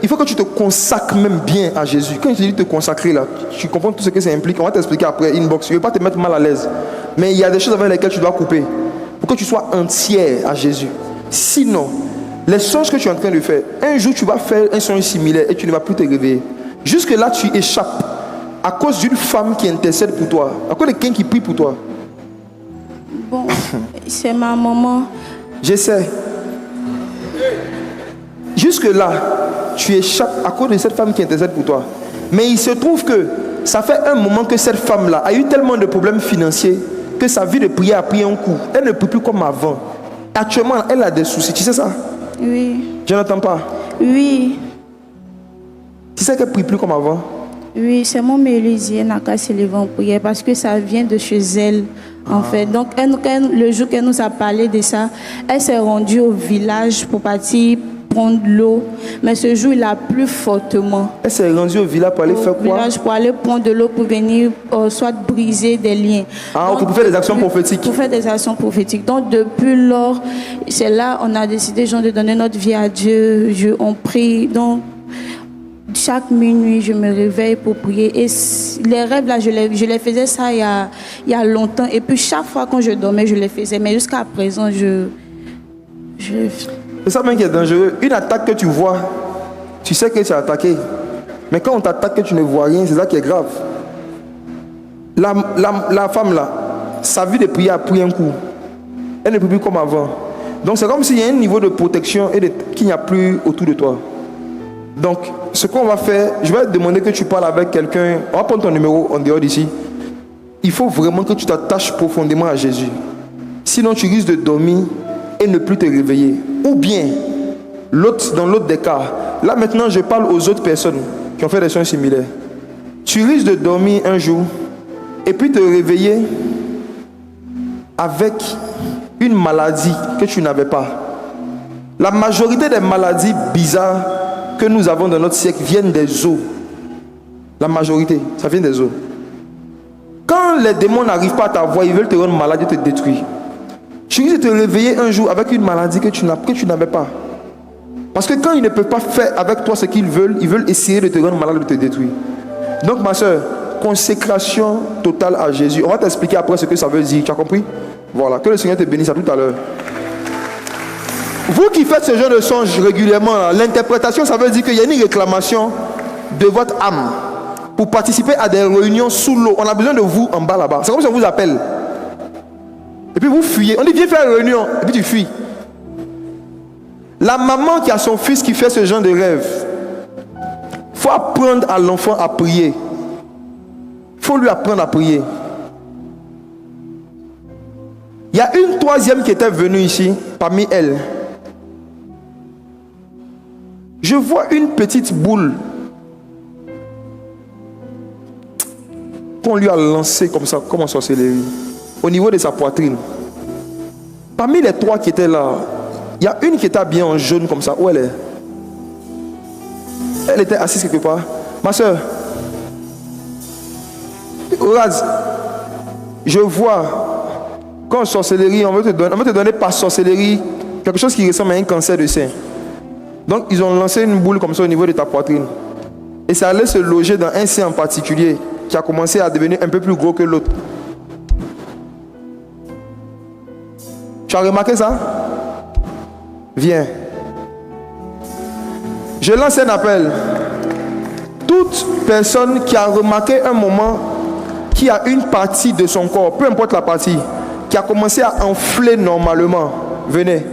Il faut que tu te consacres même bien à Jésus. Quand je te dis te consacrer là, tu comprends tout ce que ça implique. On va t'expliquer après, inbox. Je ne veux pas te mettre mal à l'aise. Mais il y a des choses avec lesquelles tu dois couper. Pour que tu sois entière à Jésus. Sinon, les songes que tu es en train de faire, un jour tu vas faire un songe similaire et tu ne vas plus te réveiller. Jusque là tu échappes à cause d'une femme qui intercède pour toi. À cause de quelqu'un qui prie pour toi. Bon, c'est ma maman. Je sais. Jusque là, tu échappes à cause de cette femme qui intercède pour toi. Mais il se trouve que ça fait un moment que cette femme-là a eu tellement de problèmes financiers que sa vie de prière a pris un coup. Elle ne prie plus comme avant. Actuellement, elle a des soucis. Tu sais ça? Oui. Je n'entends pas. Oui. Tu sais qu'elle ne prie plus comme avant? Oui, c'est mon Mélusienne n'a qu'à se lever en prière parce que ça vient de chez elle, en fait. Donc, le jour qu'elle nous a parlé de ça, elle s'est rendue au village pour partir prendre l'eau. Mais ce jour, il a plu fortement. Elle s'est rendue au village pour aller faire quoi? Au village pour aller prendre de l'eau pour venir soit briser des liens. Ah, donc, pour faire des actions prophétiques. Pour faire des actions prophétiques. Donc, depuis lors, c'est là on a décidé de donner notre vie à Dieu. On prie. Donc, chaque minuit, je me réveille pour prier. Et les rêves, là, je les faisais ça il y a longtemps. Et puis, chaque fois quand je dormais, je les faisais. Mais jusqu'à présent, c'est ça même qui est dangereux. Une attaque que tu vois, tu sais que tu es attaqué. Mais quand on t'attaque que tu ne vois rien, c'est ça qui est grave. La femme, là, sa vie de prière a pris un coup. Elle ne peut plus comme avant. Donc, c'est comme s'il y a un niveau de protection qu'il n'y a plus autour de toi. Donc, ce qu'on va faire, je vais te demander que tu parles avec quelqu'un. On va prendre ton numéro en dehors d'ici. Il faut vraiment que tu t'attaches profondément à Jésus. Sinon, tu risques de dormir et ne plus te réveiller. Ou bien, dans l'autre des cas, là maintenant je parle aux autres personnes qui ont fait des choses similaires. Tu risques de dormir un jour et puis te réveiller avec une maladie que tu n'avais pas. La majorité des maladies bizarres que nous avons dans notre siècle viennent des os. La majorité, ça vient des os. Quand les démons n'arrivent pas à t'avoir, ils veulent te rendre malade et te détruire. Tu risques de te réveiller un jour avec une maladie que tu n'avais pas. Parce que quand ils ne peuvent pas faire avec toi ce qu'ils veulent, ils veulent essayer de te rendre malade et de te détruire. Donc ma soeur, consécration totale à Jésus. On va t'expliquer après ce que ça veut dire. Tu as compris? Voilà, que le Seigneur te bénisse. À tout à l'heure. Vous qui faites ce genre de songe régulièrement, l'interprétation, ça veut dire qu'il y a une réclamation de votre âme pour participer à des réunions sous l'eau. On a besoin de vous en bas là-bas. C'est comme si on vous appelle. Et puis vous fuyez. On dit viens faire une réunion. Et puis tu fuis. La maman qui a son fils qui fait ce genre de rêve, il faut apprendre à l'enfant à prier. Il faut lui apprendre à prier. Il y a une troisième qui était venue ici, parmi elles. Je vois une petite boule qu'on lui a lancée comme ça, comme en sorcellerie, au niveau de sa poitrine. Parmi les trois qui étaient là, il y a une qui était habillée en jaune comme ça. Où elle est? Elle était assise quelque part. Ma soeur, Horaz, je vois qu'en sorcellerie, on veut te donner par sorcellerie quelque chose qui ressemble à un cancer de sein. Donc ils ont lancé une boule comme ça au niveau de ta poitrine. Et ça allait se loger dans un sein en particulier qui a commencé à devenir un peu plus gros que l'autre. Tu as remarqué ça? Viens. Je lance un appel. Toute personne qui a remarqué un moment qui a une partie de son corps, peu importe la partie, qui a commencé à enfler normalement, venez.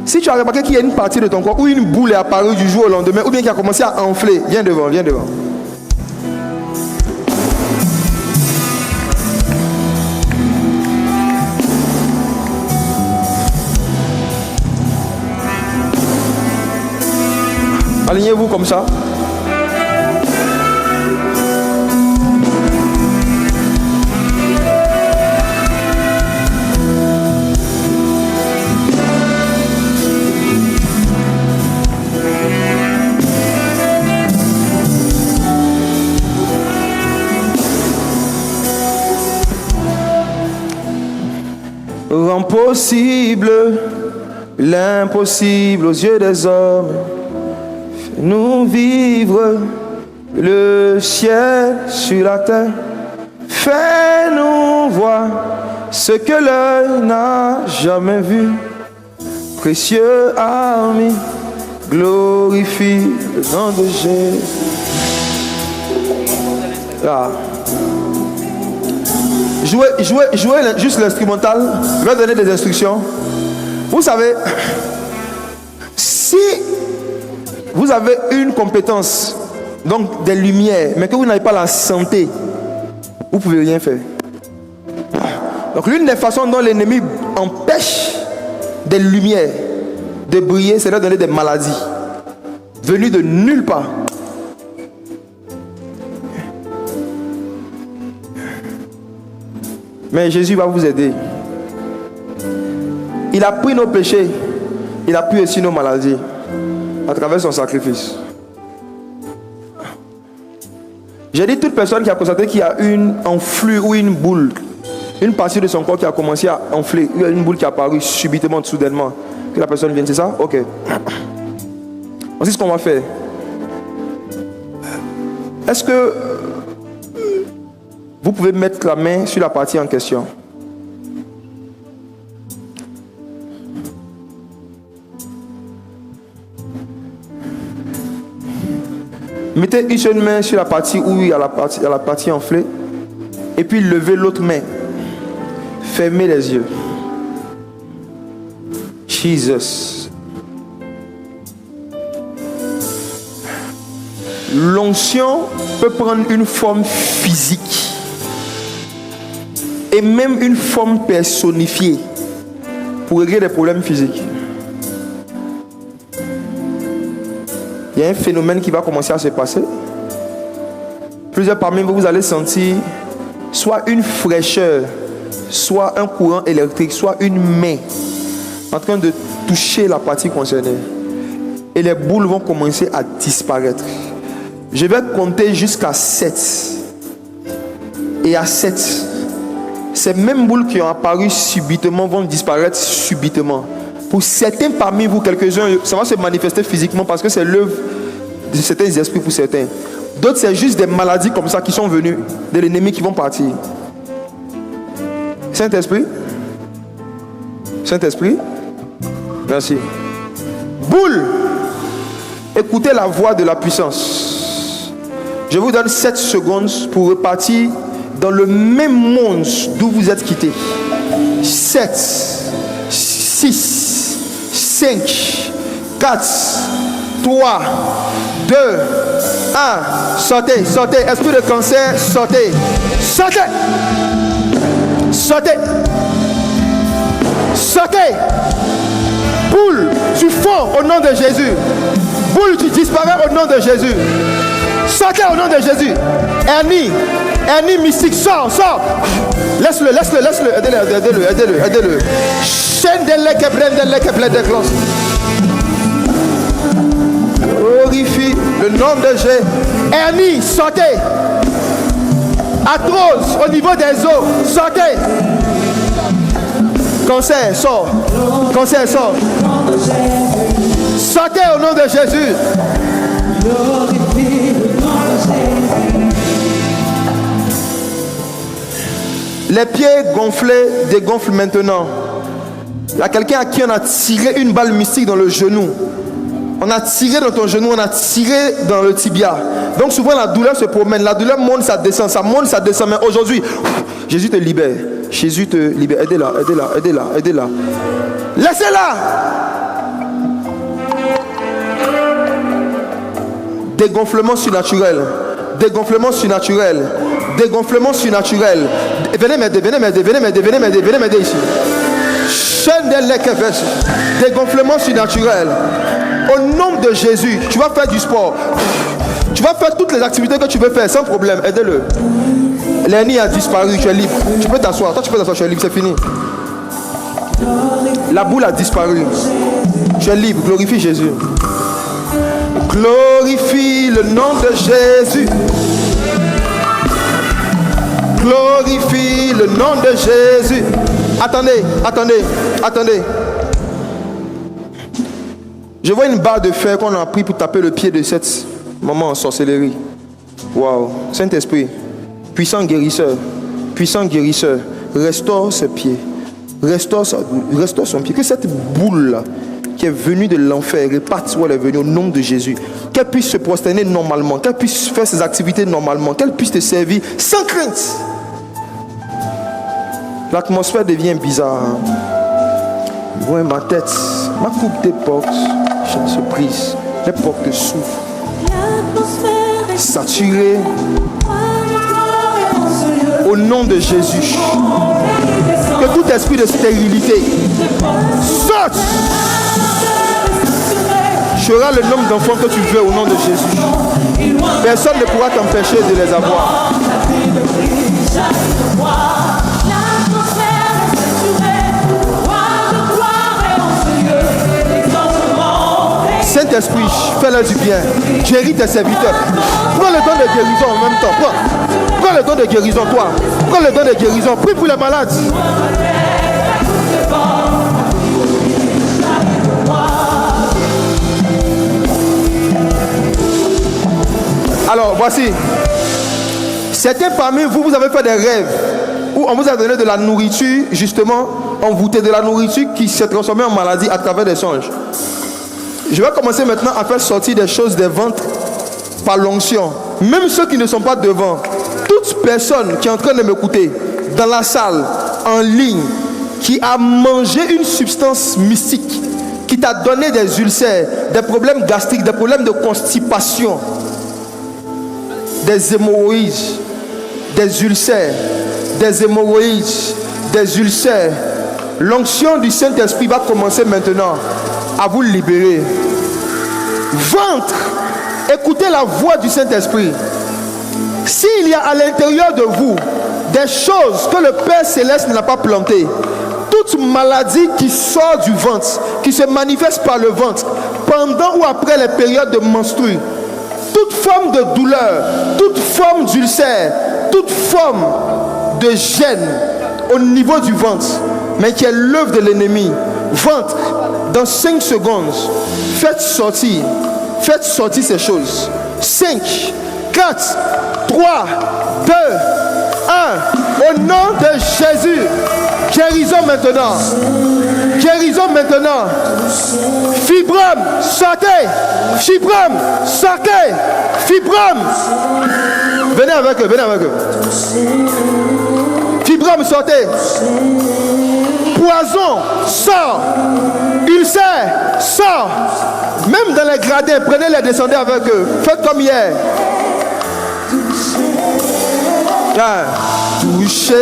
Si tu as remarqué qu'il y a une partie de ton corps où une boule est apparue du jour au lendemain, ou bien qui a commencé à enfler, viens devant, viens devant. Alignez-vous comme ça. Rends possible l'impossible aux yeux des hommes. Nous vivre le ciel sur la terre. Fais-nous voir ce que l'œil n'a jamais vu. Précieux ami, glorifie le nom de Jésus. Là. Jouez juste l'instrumental. Je vais donner des instructions. Vous savez, si vous avez une compétence, donc des lumières, mais que vous n'avez pas la santé, vous ne pouvez rien faire. Donc l'une des façons dont l'ennemi empêche des lumières de briller, c'est de donner des maladies venues de nulle part. Mais Jésus va vous aider. Il a pris nos péchés, il a pris aussi nos maladies à travers son sacrifice. J'ai dit toute personne qui a constaté qu'il y a une enflure ou une boule, une partie de son corps qui a commencé à enfler, une boule qui est apparue subitement, soudainement, que la personne vienne, c'est ça? Ok. Voici ce qu'on va faire. Est-ce que vous pouvez mettre la main sur la partie en question? Mettez une seule main sur la partie où il y a la partie enflée. Et puis levez l'autre main. Fermez les yeux. Jesus. L'onction peut prendre une forme physique. Et même une forme personnifiée. pour régler les problèmes physiques. Il y a un phénomène qui va commencer à se passer. Plusieurs parmi vous, vous allez sentir soit une fraîcheur, soit un courant électrique, soit une main en train de toucher la partie concernée. Et les boules vont commencer à disparaître. Je vais compter jusqu'à 7. Et à 7, ces mêmes boules qui ont apparu subitement vont disparaître subitement. Pour certains parmi vous, quelques-uns, ça va se manifester physiquement parce que c'est l'œuvre de certains esprits pour certains. D'autres, c'est juste des maladies comme ça qui sont venues de l'ennemi qui vont partir. Saint-Esprit? Saint-Esprit? Merci. Boule! Écoutez la voix de la puissance. Je vous donne 7 secondes pour repartir dans le même monde d'où vous êtes quittés. 7, 6, 5, 4, 3, 2, 1. Sortez, sortez. Esprit de cancer, sortez. Sortez. Sortez. Sortez. Boule, tu fonds au nom de Jésus. Boule, tu disparais au nom de Jésus. Sortez au nom de Jésus. Hernie mystique, sors. Laisse-le. Aidez-le. Chaîne de lait qui plein de gloss. Glorifie le nom de Jésus. Hernie, sortez. Arthrose au niveau des os, sortez. Cancer, sort. Sortez au nom de Jésus. Les pieds gonflés dégonflent maintenant. Il y a quelqu'un à qui on a tiré une balle mystique dans le genou. On a tiré dans ton genou, on a tiré dans le tibia. Donc souvent la douleur se promène. La douleur monte, ça descend, ça monte, ça descend. Mais aujourd'hui, Jésus te libère. Jésus te libère. Aidez-la. Laissez-la. Dégonflement surnaturel. Venez m'aider ici. Chaîne de l'équerre. Dégonflement surnaturel. Au nom de Jésus, tu vas faire du sport. Tu vas faire toutes les activités que tu veux faire sans problème. Aidez-le. L'ennemi a disparu, tu es libre. Tu peux t'asseoir. Toi, tu peux t'asseoir, tu es libre, c'est fini. La boule a disparu. Tu es libre. Glorifie Jésus. Glorifie le nom de Jésus. Glorifie le nom de Jésus. Attendez. Je vois une barre de fer qu'on a pris pour taper le pied de cette maman en sorcellerie. Waouh. Saint-Esprit, puissant guérisseur, restaure ses pieds. Restaure son pied. Que cette boule-là, qui est venue de l'enfer, réparte où elle est venue au nom de Jésus. Qu'elle puisse se prosterner normalement, qu'elle puisse faire ses activités normalement, qu'elle puisse te servir sans crainte. L'atmosphère devient bizarre. Ouais, ma tête, ma coupe des portes, je se brise. Les portes souffrent. Saturé. Au nom de Jésus. Que tout esprit de stérilité saute. Tu auras le nombre d'enfants que tu veux au nom de Jésus. Personne ne pourra t'empêcher de les avoir. Saint-Esprit, fais-leur du bien. Guéris tes serviteurs. Prends le don de guérison en même temps. Prends le don de guérison, toi. Prends le don de guérison. Prie pour les malades. Alors, voici. Certains parmi vous, vous avez fait des rêves où on vous a donné de la nourriture, justement, envoûté de la nourriture qui s'est transformée en maladie à travers des songes. Je vais commencer maintenant à faire sortir des choses des ventres par l'onction. Même ceux qui ne sont pas devant, toute personne qui est en train de m'écouter, dans la salle, en ligne, qui a mangé une substance mystique, qui t'a donné des ulcères, des problèmes gastriques, des problèmes de constipation, des hémorroïdes, des ulcères, des hémorroïdes, des ulcères, L'onction du Saint-Esprit va commencer maintenant à vous libérer. Ventre, écoutez la voix du Saint-Esprit. S'il y a à l'intérieur de vous des choses que le Père Céleste n'a pas plantées, toute maladie qui sort du ventre, qui se manifeste par le ventre, pendant ou après les périodes de menstrues, toute forme de douleur, toute forme d'ulcère, toute forme de gêne au niveau du ventre, mais qui est l'œuvre de l'ennemi, ventre, dans 5 secondes, faites sortir ces choses. 5, 4, 3, 2, 1. Au nom de Jésus, guérison maintenant. Guérison maintenant. Fibrome, sortez. Fibrome, sortez. Fibrome. Venez avec eux, venez avec eux. Fibrome, sortez. Poison, sort. Ulcère, sort. Même dans les gradins, prenez-les, descendez avec eux. Faites comme hier. Toucher.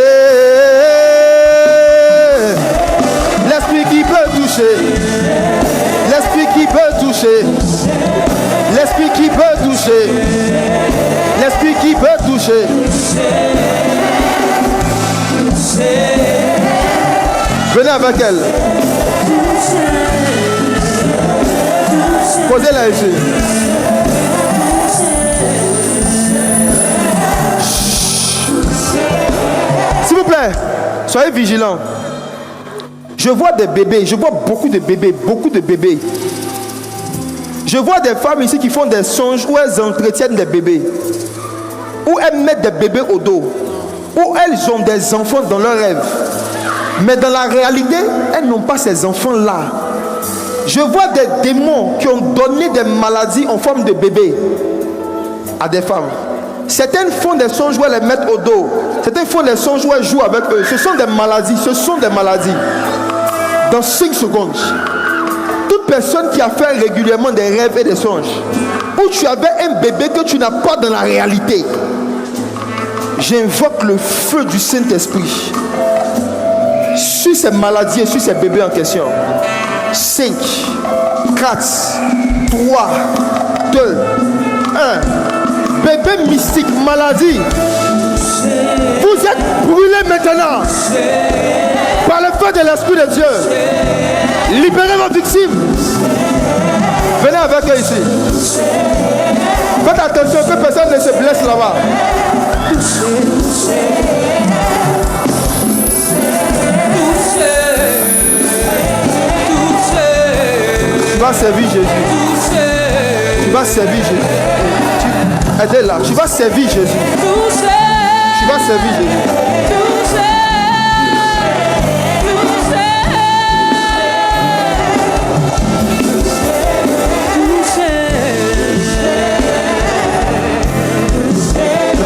L'esprit qui peut toucher. L'esprit qui peut toucher. L'esprit qui peut toucher. L'esprit qui peut toucher. Venez avec elle. Posez-la ici. S'il vous plaît, soyez vigilants. Je vois des bébés, je vois beaucoup de bébés. Je vois des femmes ici qui font des songes où elles entretiennent des bébés, où elles mettent des bébés au dos, où elles ont des enfants dans leurs rêves. Mais dans la réalité, elles n'ont pas ces enfants-là. Je vois des démons qui ont donné des maladies en forme de bébés à des femmes. Certaines font des songes où elles les mettent au dos. Certaines font des songes où elles jouent avec eux. Ce sont des maladies. Dans 5 secondes, toute personne qui a fait régulièrement des rêves et des songes, où tu avais un bébé que tu n'as pas dans la réalité, j'invoque le feu du Saint-Esprit sur ces maladies et sur ces bébés en question. 5, 4, 3, 2, 1. Bébé mystique, maladie, vous êtes brûlés maintenant par le feu de l'Esprit de Dieu. Libérez vos victimes. Venez avec eux ici. Faites attention que personne ne se blesse là-bas. Tu vas servir Jésus. Tu vas servir Jésus. Aidez-la. Tu vas servir Jésus. Tu vas servir Jésus.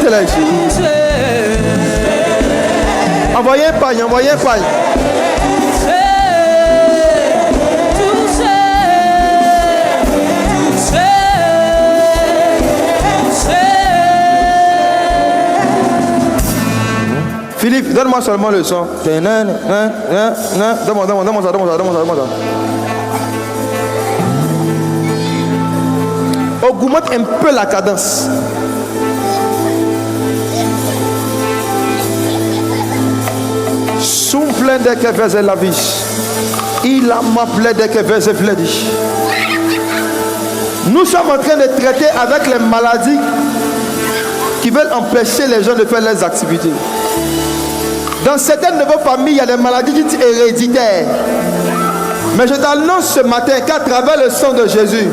Là ici. Envoyez un pagne, envoyez un pagne. Philippe, donne-moi seulement le son. Donne-moi ça. Augmente un peu la cadence. Souffle dès que vers la vie. Il a m'appelé dès que vers la vie. Nous sommes en train de traiter avec les maladies qui veulent empêcher les gens de faire leurs activités. Dans certaines de vos familles, il y a des maladies dites héréditaires. Mais je t'annonce ce matin qu'à travers le sang de Jésus,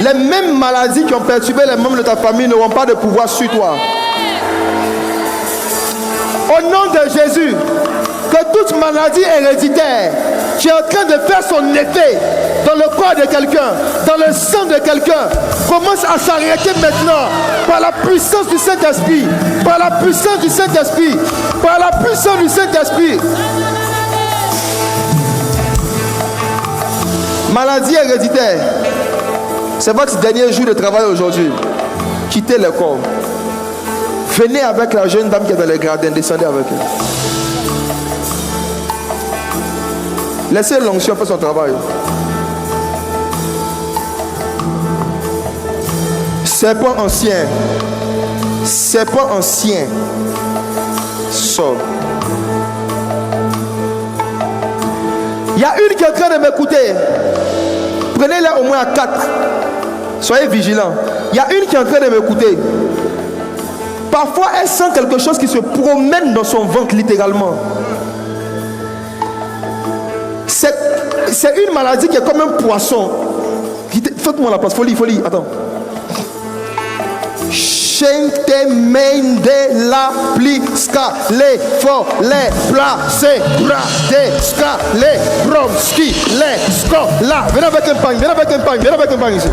les mêmes maladies qui ont perturbé les membres de ta famille n'auront pas de pouvoir sur toi. Au nom de Jésus, que toute maladie héréditaire qui est en train de faire son effet dans le corps de quelqu'un, dans le sang de quelqu'un, commence à s'arrêter maintenant par la puissance du Saint-Esprit, par la puissance du Saint-Esprit, par la puissance du Saint-Esprit. Maladie héréditaire, c'est votre dernier jour de travail aujourd'hui. Quittez le corps. Venez avec la jeune dame qui est dans les gradins, descendez avec elle. Laissez l'onction faire son travail. Serpent ancien. Serpent ancien. Sors. Il y a une qui est en train de m'écouter. Prenez-la au moins à 4. Soyez vigilants. Il y a une qui est en train de m'écouter. Parfois, elle sent quelque chose qui se promène dans son ventre, littéralement. C'est une maladie qui est comme un poisson. Faites-moi la place. Folie. Attends. Chente mende la pliska le fo le place brade ska le bromski le sko la. Venez avec un pain ici.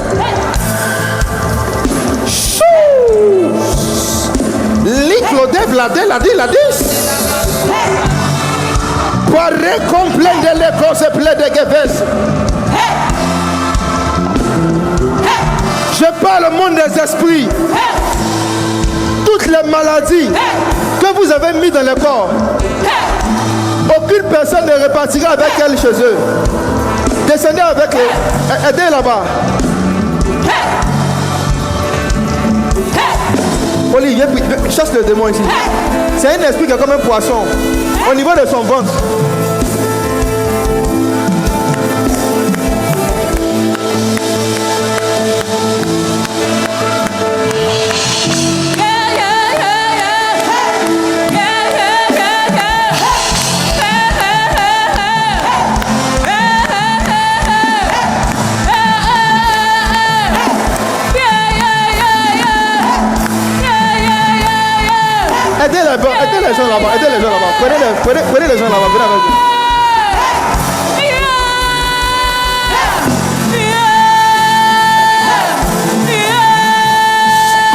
Chou. L'iclode blade la dis. Pour recomprendre les causes pleines de Géves. Je parle au monde des esprits. Toutes les maladies que vous avez mises dans le corps, aucune personne ne repartira avec elle chez eux. Descendez avec eux. Aidez là-bas. Oli, viens, chasse le démon ici. C'est un esprit qui est comme un poisson au niveau de son ventre. Aidez les gens là-bas. Prenez les gens là-bas. Venez avec vous.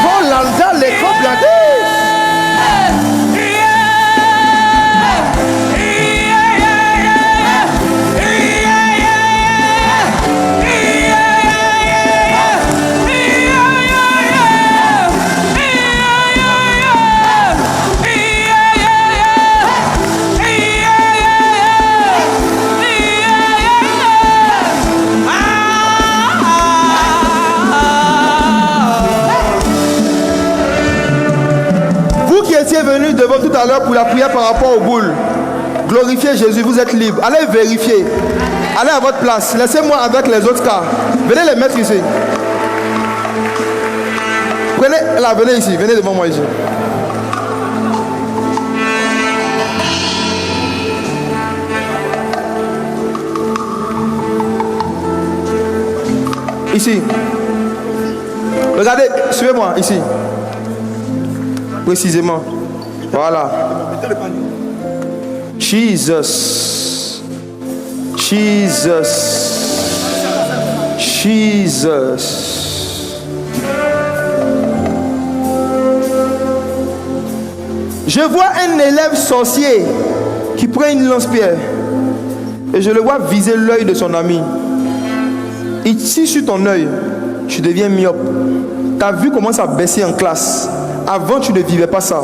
Holanda, les Cobladés. Venu devant tout à l'heure pour la prière par rapport aux boules. Glorifiez Jésus, vous êtes libre. Allez vérifier. Allez à votre place. Laissez-moi avec les autres cas. Venez les mettre ici. Venez ici. Venez devant moi ici. Ici. Regardez, suivez-moi ici. Précisément. Voilà. Jesus. Je vois un élève sorcier qui prend une lance-pierre et je le vois viser l'œil de son ami. Il tire sur ton œil, tu deviens myope. Ta vue commence à baisser en classe. Avant, tu ne vivais pas ça.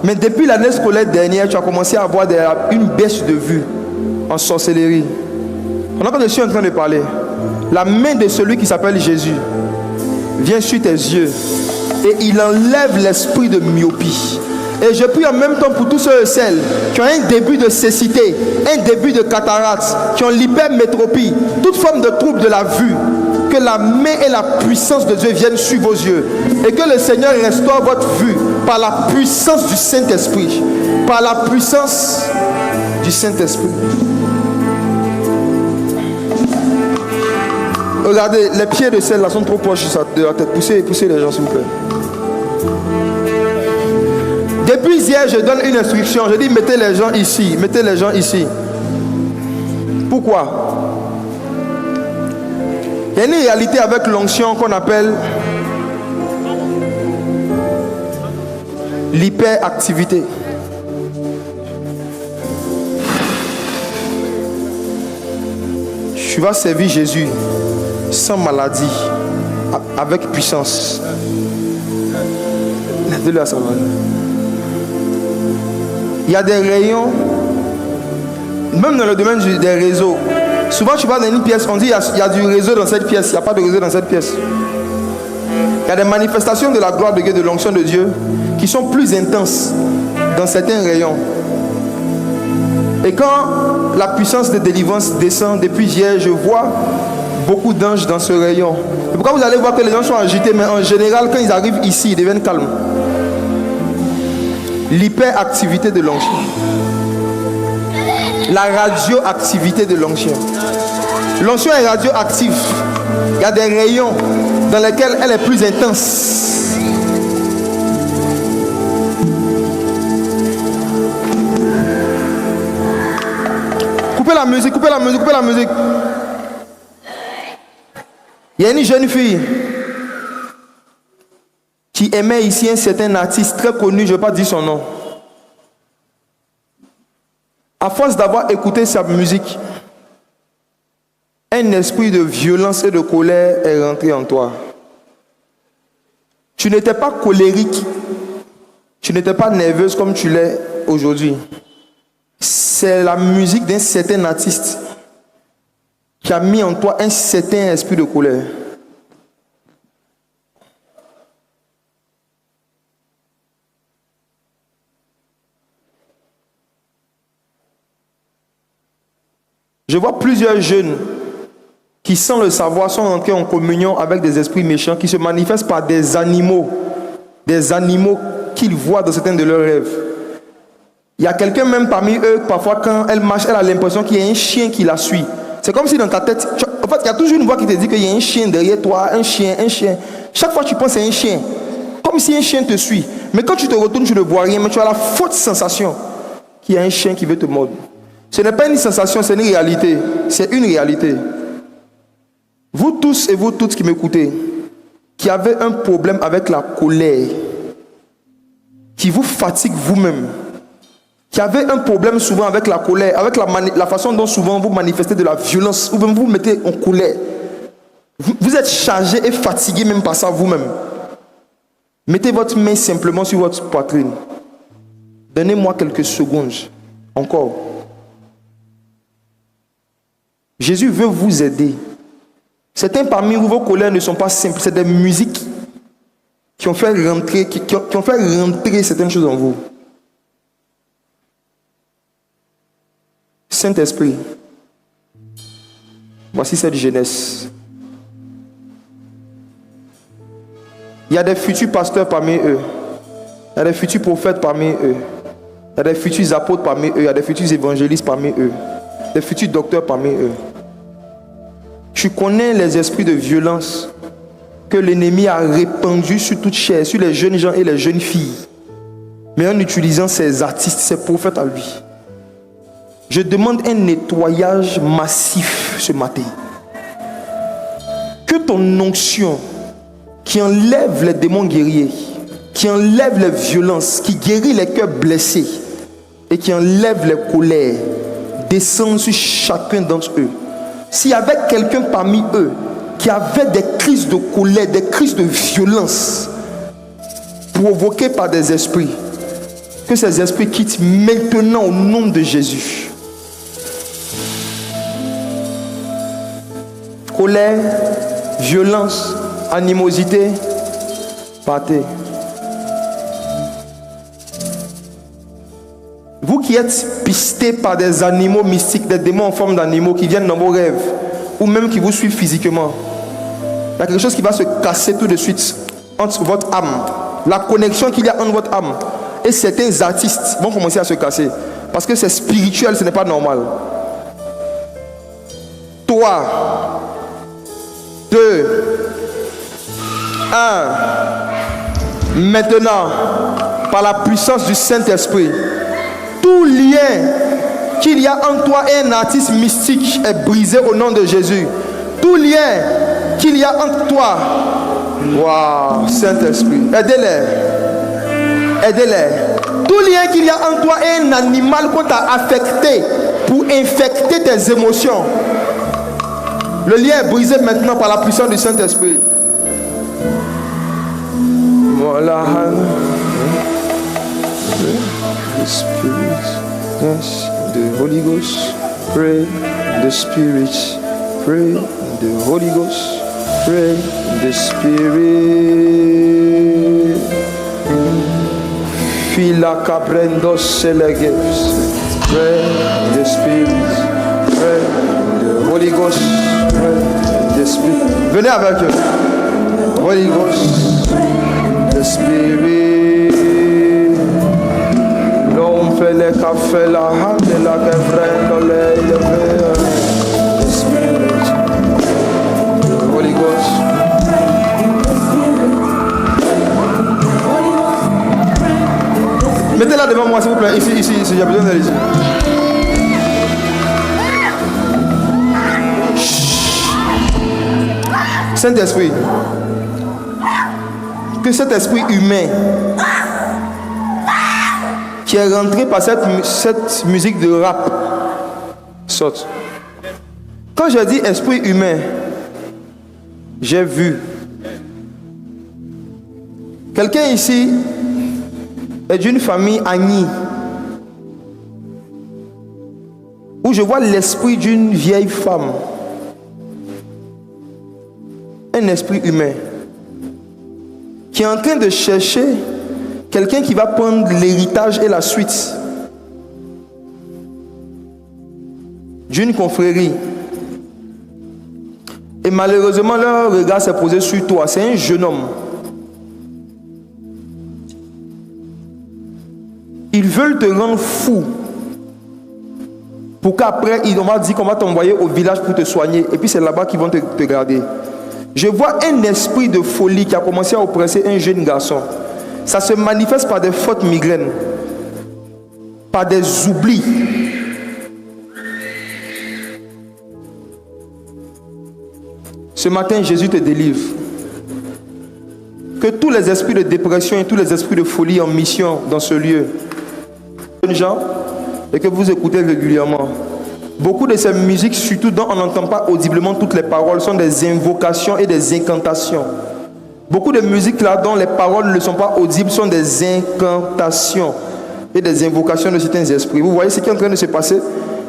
Mais depuis l'année scolaire dernière, tu as commencé à avoir une baisse de vue en sorcellerie. Pendant que je suis en train de parler, la main de celui qui s'appelle Jésus vient sur tes yeux et il enlève l'esprit de myopie. Et je prie en même temps pour tous ceux et celles qui ont un début de cécité, un début de cataracte, qui ont l'hypermétropie, toute forme de trouble de la vue. Que la main et la puissance de Dieu viennent sur vos yeux. Et que le Seigneur restaure votre vue par la puissance du Saint-Esprit. Par la puissance du Saint-Esprit. Regardez, les pieds de celle-là sont trop proches de la tête. Poussez les gens s'il vous plaît. Depuis hier, je donne une instruction. Je dis mettez les gens ici. Mettez les gens ici. Pourquoi? Il y a une réalité avec l'onction qu'on appelle l'hyperactivité. Tu vas servir Jésus sans maladie, avec puissance. Il y a des rayons, même dans le domaine des réseaux. Souvent, tu vas dans une pièce, on dit il y a du réseau dans cette pièce. Il n'y a pas de réseau dans cette pièce. Il y a des manifestations de la gloire de Dieu, de l'onction de Dieu, qui sont plus intenses dans certains rayons. Et quand la puissance de délivrance descend depuis hier, je vois beaucoup d'anges dans ce rayon. Et pourquoi vous allez voir que les gens sont agités, mais en général, quand ils arrivent ici, ils deviennent calmes. L'hyperactivité de l'onction. La radioactivité de l'onction. L'onction est radioactive. Il y a des rayons dans lesquels elle est plus intense. Coupez la musique, coupez la musique, coupez la musique. Il y a une jeune fille qui aimait ici un certain artiste très connu, je ne vais pas dire son nom. À force d'avoir écouté sa musique, un esprit de violence et de colère est rentré en toi. Tu n'étais pas colérique, tu n'étais pas nerveuse comme tu l'es aujourd'hui. C'est la musique d'un certain artiste qui a mis en toi un certain esprit de colère. Je vois plusieurs jeunes qui, sans le savoir, sont entrés en communion avec des esprits méchants qui se manifestent par des animaux qu'ils voient dans certains de leurs rêves. Il y a quelqu'un même parmi eux, parfois quand elle marche, elle a l'impression qu'il y a un chien qui la suit. C'est comme si dans ta tête, en fait, il y a toujours une voix qui te dit qu'il y a un chien derrière toi, un chien. Chaque fois tu penses c'est un chien, comme si un chien te suit. Mais quand tu te retournes, tu ne vois rien, mais tu as la forte sensation qu'il y a un chien qui veut te mordre. Ce n'est pas une sensation, c'est une réalité. C'est une réalité. Vous tous et vous toutes qui m'écoutez, qui avez un problème avec la colère, qui vous fatigue vous-même, qui avez un problème souvent avec la colère, avec la façon dont souvent vous manifestez de la violence, ou même vous mettez en colère. Vous êtes chargé et fatigué même par ça vous-même. Mettez votre main simplement sur votre poitrine. Donnez-moi quelques secondes encore. Jésus veut vous aider. Certains parmi vous, vos colères ne sont pas simples. C'est des musiques qui ont fait rentrer, qui ont fait rentrer certaines choses en vous. Saint-Esprit, voici cette jeunesse. Il y a des futurs pasteurs parmi eux. Il y a des futurs prophètes parmi eux. Il y a des futurs apôtres parmi eux. Il y a des futurs évangélistes parmi eux. Des futurs docteurs parmi eux. Tu connais les esprits de violence que l'ennemi a répandus sur toute chair, sur les jeunes gens et les jeunes filles, mais en utilisant ces artistes, ces prophètes à lui. Je demande un nettoyage massif ce matin. Que ton onction qui enlève les démons guerriers, qui enlève les violences, qui guérit les cœurs blessés et qui enlève les colères, descende sur chacun d'entre eux. S'il y avait quelqu'un parmi eux qui avait des crises de colère, des crises de violence provoquées par des esprits, que ces esprits quittent maintenant au nom de Jésus. Colère, violence, animosité, partez. Vous qui êtes pistés par des animaux mystiques, des démons en forme d'animaux qui viennent dans vos rêves, ou même qui vous suivent physiquement, il y a quelque chose qui va se casser tout de suite entre votre âme. La connexion qu'il y a entre votre âme et certains artistes vont commencer à se casser. Parce que c'est spirituel, ce n'est pas normal. 3, 2, 1. Maintenant, par la puissance du Saint-Esprit, tout lien qu'il y a entre toi et un artiste mystique est brisé au nom de Jésus. Tout lien qu'il y a entre toi, waouh, Saint-Esprit, aidez-les, aidez-les. Tout lien qu'il y a entre toi et un animal qu'on t'a affecté pour infecter tes émotions, le lien est brisé maintenant par la puissance du Saint-Esprit. Voilà. The Spirit, yes, the Holy Ghost, pray. the Spirit. Pray in the Holy Ghost. Pray in the Spirit. Fila cabrendos seleges. Pray in the Spirit. Pray in the Holy Ghost. Pray in the Spirit. Venez avec eux. Holy Ghost. The Spirit. L'homme fait les cafés, la hâte et la quebrendo les yeux. The Spirit. Holy Ghost. Mettez-la devant moi, s'il vous plaît. Ici, j'ai besoin d'aller ici. Saint-Esprit. Que cet esprit humain qui est rentré par cette musique de rap sorte. Quand je dis esprit humain, j'ai vu quelqu'un ici est d'une famille Agni, où je vois l'esprit d'une vieille femme, un esprit humain qui est en train de chercher quelqu'un qui va prendre l'héritage et la suite d'une confrérie. Et malheureusement, leur regard s'est posé sur toi. C'est un jeune homme. Ils veulent te rendre fou pour qu'après, on va dire qu'on va t'envoyer au village pour te soigner. Et puis c'est là-bas qu'ils vont te garder. Je vois un esprit de folie qui a commencé à oppresser un jeune garçon. Ça se manifeste par des fortes migraines, par des oublis. Ce matin, Jésus te délivre. Que tous les esprits de dépression et tous les esprits de folie en mission dans ce lieu, jeunes gens, et que vous écoutez régulièrement. Beaucoup de ces musiques, surtout dont on n'entend pas audiblement toutes les paroles, sont des invocations et des incantations. Beaucoup de musiques là dont les paroles ne sont pas audibles sont des incantations et des invocations de certains esprits. Vous voyez ce qui est en train de se passer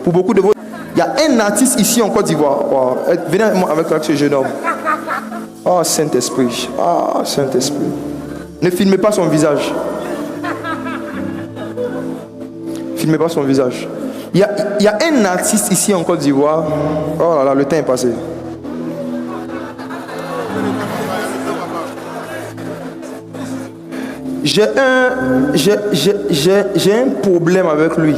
pour beaucoup de vous. Il y a un artiste ici en Côte d'Ivoire. Oh, venez avec ce jeune homme. Oh Saint-Esprit. Oh Saint-Esprit. Ne filmez pas son visage. Filmez pas son visage. Il y a un artiste ici en Côte d'Ivoire. Oh là là, le temps est passé. J'ai un problème avec lui.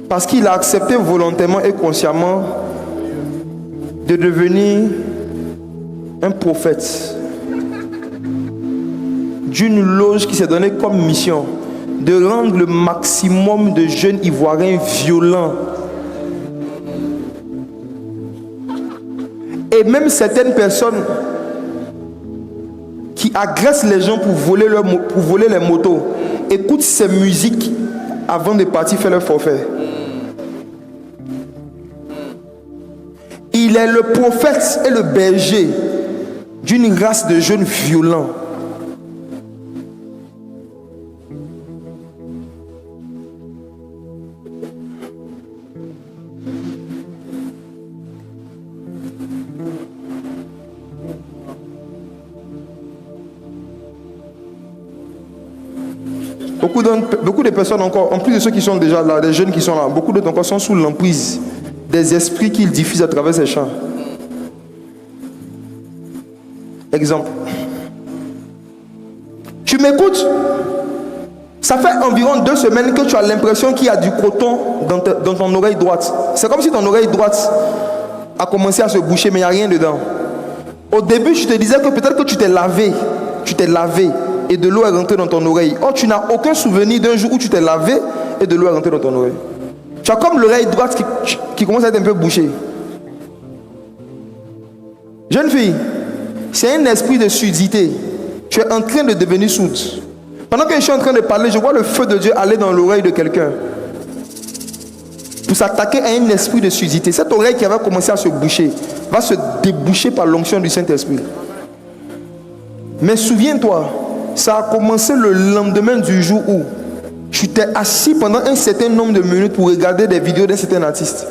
Parce qu'il a accepté volontairement et consciemment de devenir un prophète d'une loge qui s'est donnée comme mission de rendre le maximum de jeunes Ivoiriens violents. Et même certaines personnes qui agressent les gens pour voler les motos écoutent ces musiques avant de partir faire leur forfait. Il est le prophète et le berger d'une race de jeunes violents. Beaucoup de personnes encore, en plus de ceux qui sont déjà là, des jeunes qui sont là, beaucoup d'autres encore sont sous l'emprise des esprits qu'ils diffusent à travers ces chants. Exemple. Tu m'écoutes? Ça fait environ 2 semaines que tu as l'impression qu'il y a du coton dans ton oreille droite. C'est comme si ton oreille droite a commencé à se boucher, mais il n'y a rien dedans. Au début, je te disais que peut-être que tu t'es lavé et de l'eau est rentrée dans ton oreille. Or, tu n'as aucun souvenir d'un jour où tu t'es lavé et de l'eau est rentrée dans ton oreille. Tu as comme l'oreille droite qui commence à être un peu bouchée. Jeune fille, c'est un esprit de surdité. Tu es en train de devenir sourde. Pendant que je suis en train de parler, je vois le feu de Dieu aller dans l'oreille de quelqu'un pour s'attaquer à un esprit de surdité. Cette oreille qui avait commencé à se boucher va se déboucher par l'onction du Saint-Esprit. Mais souviens-toi, ça a commencé le lendemain du jour où tu t'es assis pendant un certain nombre de minutes pour regarder des vidéos d'un certain artiste.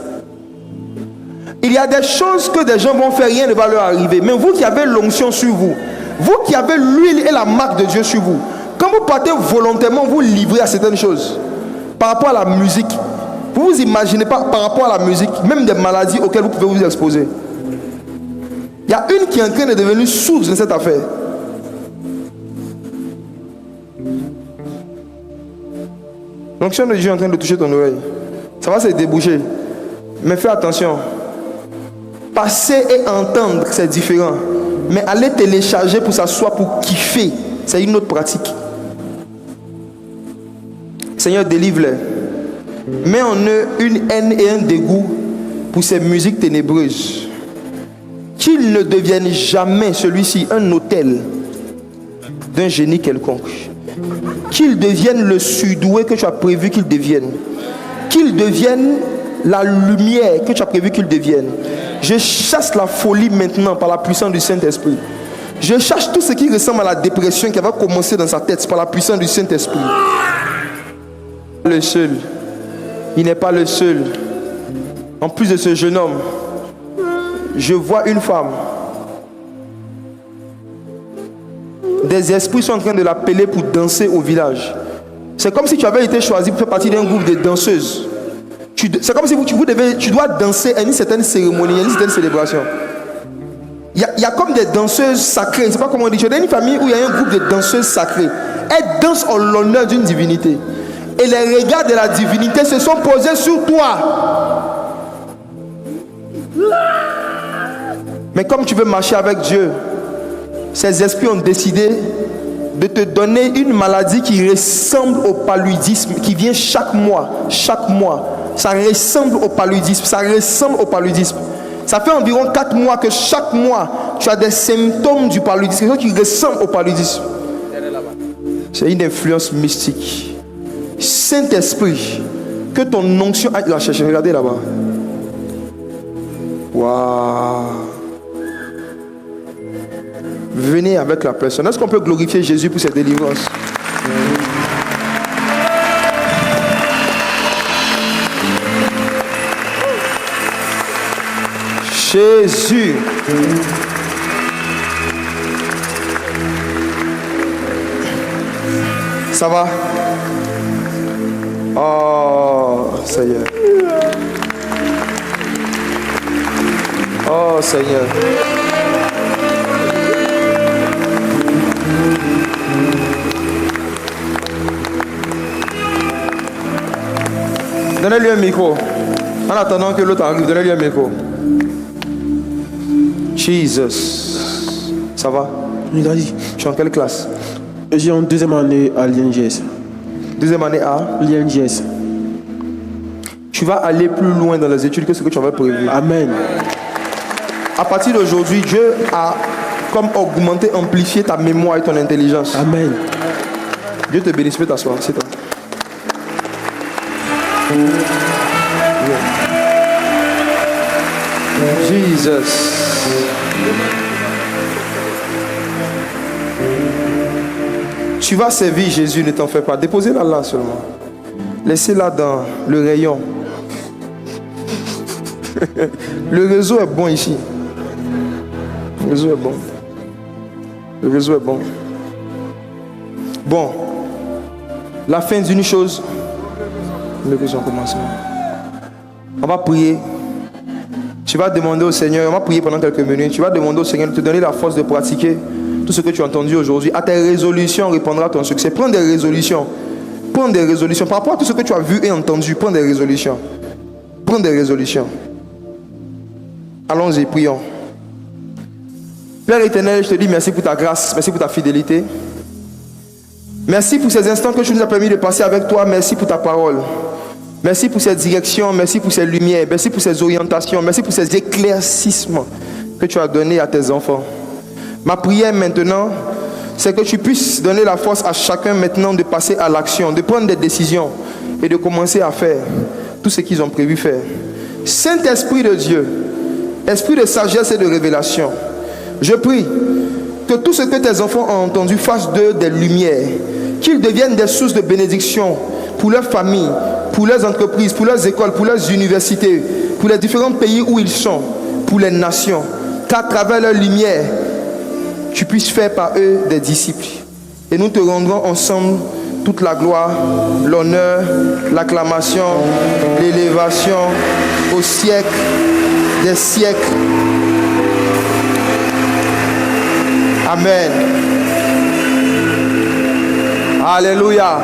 Il y a des choses que des gens vont faire, rien ne va leur arriver. Mais vous qui avez l'onction sur vous, vous qui avez l'huile et la marque de Dieu sur vous, quand vous partez volontairement vous livrer à certaines choses, par rapport à la musique, vous vous imaginez pas par rapport à la musique, même des maladies auxquelles vous pouvez vous exposer. Il y a une qui est en train de devenir sourde de cette affaire. L'onction de Dieu est en train de toucher ton oreille. Ça va se déboucher. Mais fais attention. Passer et entendre, c'est différent. Mais aller télécharger pour s'asseoir, pour kiffer, c'est une autre pratique. Seigneur, délivre-les. Mets en eux une haine et un dégoût pour ces musiques ténébreuses. Qu'ils ne deviennent jamais, celui-ci, un autel d'un génie quelconque. Qu'ils deviennent le surdoué que tu as prévu qu'ils deviennent. Qu'ils deviennent la lumière que tu as prévu qu'ils deviennent. Je chasse la folie maintenant par la puissance du Saint-Esprit. Je chasse tout ce qui ressemble à la dépression qui va commencer dans sa tête par la puissance du Saint-Esprit. Le seul. Il n'est pas le seul. En plus de ce jeune homme, je vois une femme. Des esprits sont en train de l'appeler pour danser au village. C'est comme si tu avais été choisi pour faire partie d'un groupe de danseuses. C'est comme si tu dois danser à une certaine cérémonie, à une certaine célébration. Il y a comme des danseuses sacrées. Je ne sais pas comment on dit. Tu es dans une famille où il y a un groupe de danseuses sacrées. Elles dansent en l'honneur d'une divinité. Et les regards de la divinité se sont posés sur toi. Mais comme tu veux marcher avec Dieu, ces esprits ont décidé de te donner une maladie qui ressemble au paludisme, qui vient chaque mois. Chaque mois. Ça ressemble au paludisme. Ça ressemble au paludisme. Ça fait environ 4 mois que chaque mois, tu as des symptômes du paludisme. Quelque chose qui ressemble au paludisme. C'est une influence mystique. Saint-Esprit, que ton onction aille la chercher. Regardez là-bas. Waouh. Venez avec la personne. Est-ce qu'on peut glorifier Jésus pour cette délivrance? Jésus. Ça va? Oh Seigneur. Oh Seigneur. Donnez-lui un micro. En attendant que l'autre arrive, donnez-lui un micro. Jesus. Ça va? Il a dit. Tu es en quelle classe? Je suis en 2e année à l'INGS. 2e année à l'INGS. Tu vas aller plus loin dans les études que ce que tu avais prévu. Amen. À partir d'aujourd'hui, Dieu a comme augmenté, amplifié ta mémoire et ton intelligence. Amen. Dieu te bénisse, peux t'asseoir, c'est toi. Jesus. Tu vas servir Jésus, ne t'en fais pas. Déposez-la là seulement. Laissez-la dans le rayon. Le réseau est bon ici. Le réseau est bon. Le réseau est bon. Bon. La fin d'une chose. Le réseau commencement. On va prier. Tu vas demander au Seigneur, on va prier pendant quelques minutes. Tu vas demander au Seigneur de te donner la force de pratiquer tout ce que tu as entendu aujourd'hui. À tes résolutions répondra ton succès. Prends des résolutions. Prends des résolutions. Par rapport à tout ce que tu as vu et entendu, prends des résolutions. Prends des résolutions. Allons-y, prions. Père éternel, je te dis merci pour ta grâce, merci pour ta fidélité. Merci pour ces instants que tu nous as permis de passer avec toi. Merci pour ta parole. Merci pour ces directions, merci pour ces lumières, merci pour ces orientations, merci pour ces éclaircissements que tu as donnés à tes enfants. Ma prière maintenant, c'est que tu puisses donner la force à chacun maintenant de passer à l'action, de prendre des décisions et de commencer à faire tout ce qu'ils ont prévu faire. Saint-Esprit de Dieu, Esprit de sagesse et de révélation, je prie que tout ce que tes enfants ont entendu fasse d'eux des lumières, qu'ils deviennent des sources de bénédiction pour leurs familles, pour leurs entreprises, pour leurs écoles, pour leurs universités, pour les différents pays où ils sont, pour les nations, qu'à travers leur lumière, tu puisses faire par eux des disciples. Et nous te rendrons ensemble toute la gloire, l'honneur, l'acclamation, l'élévation au siècle des siècles. Amen. Alléluia.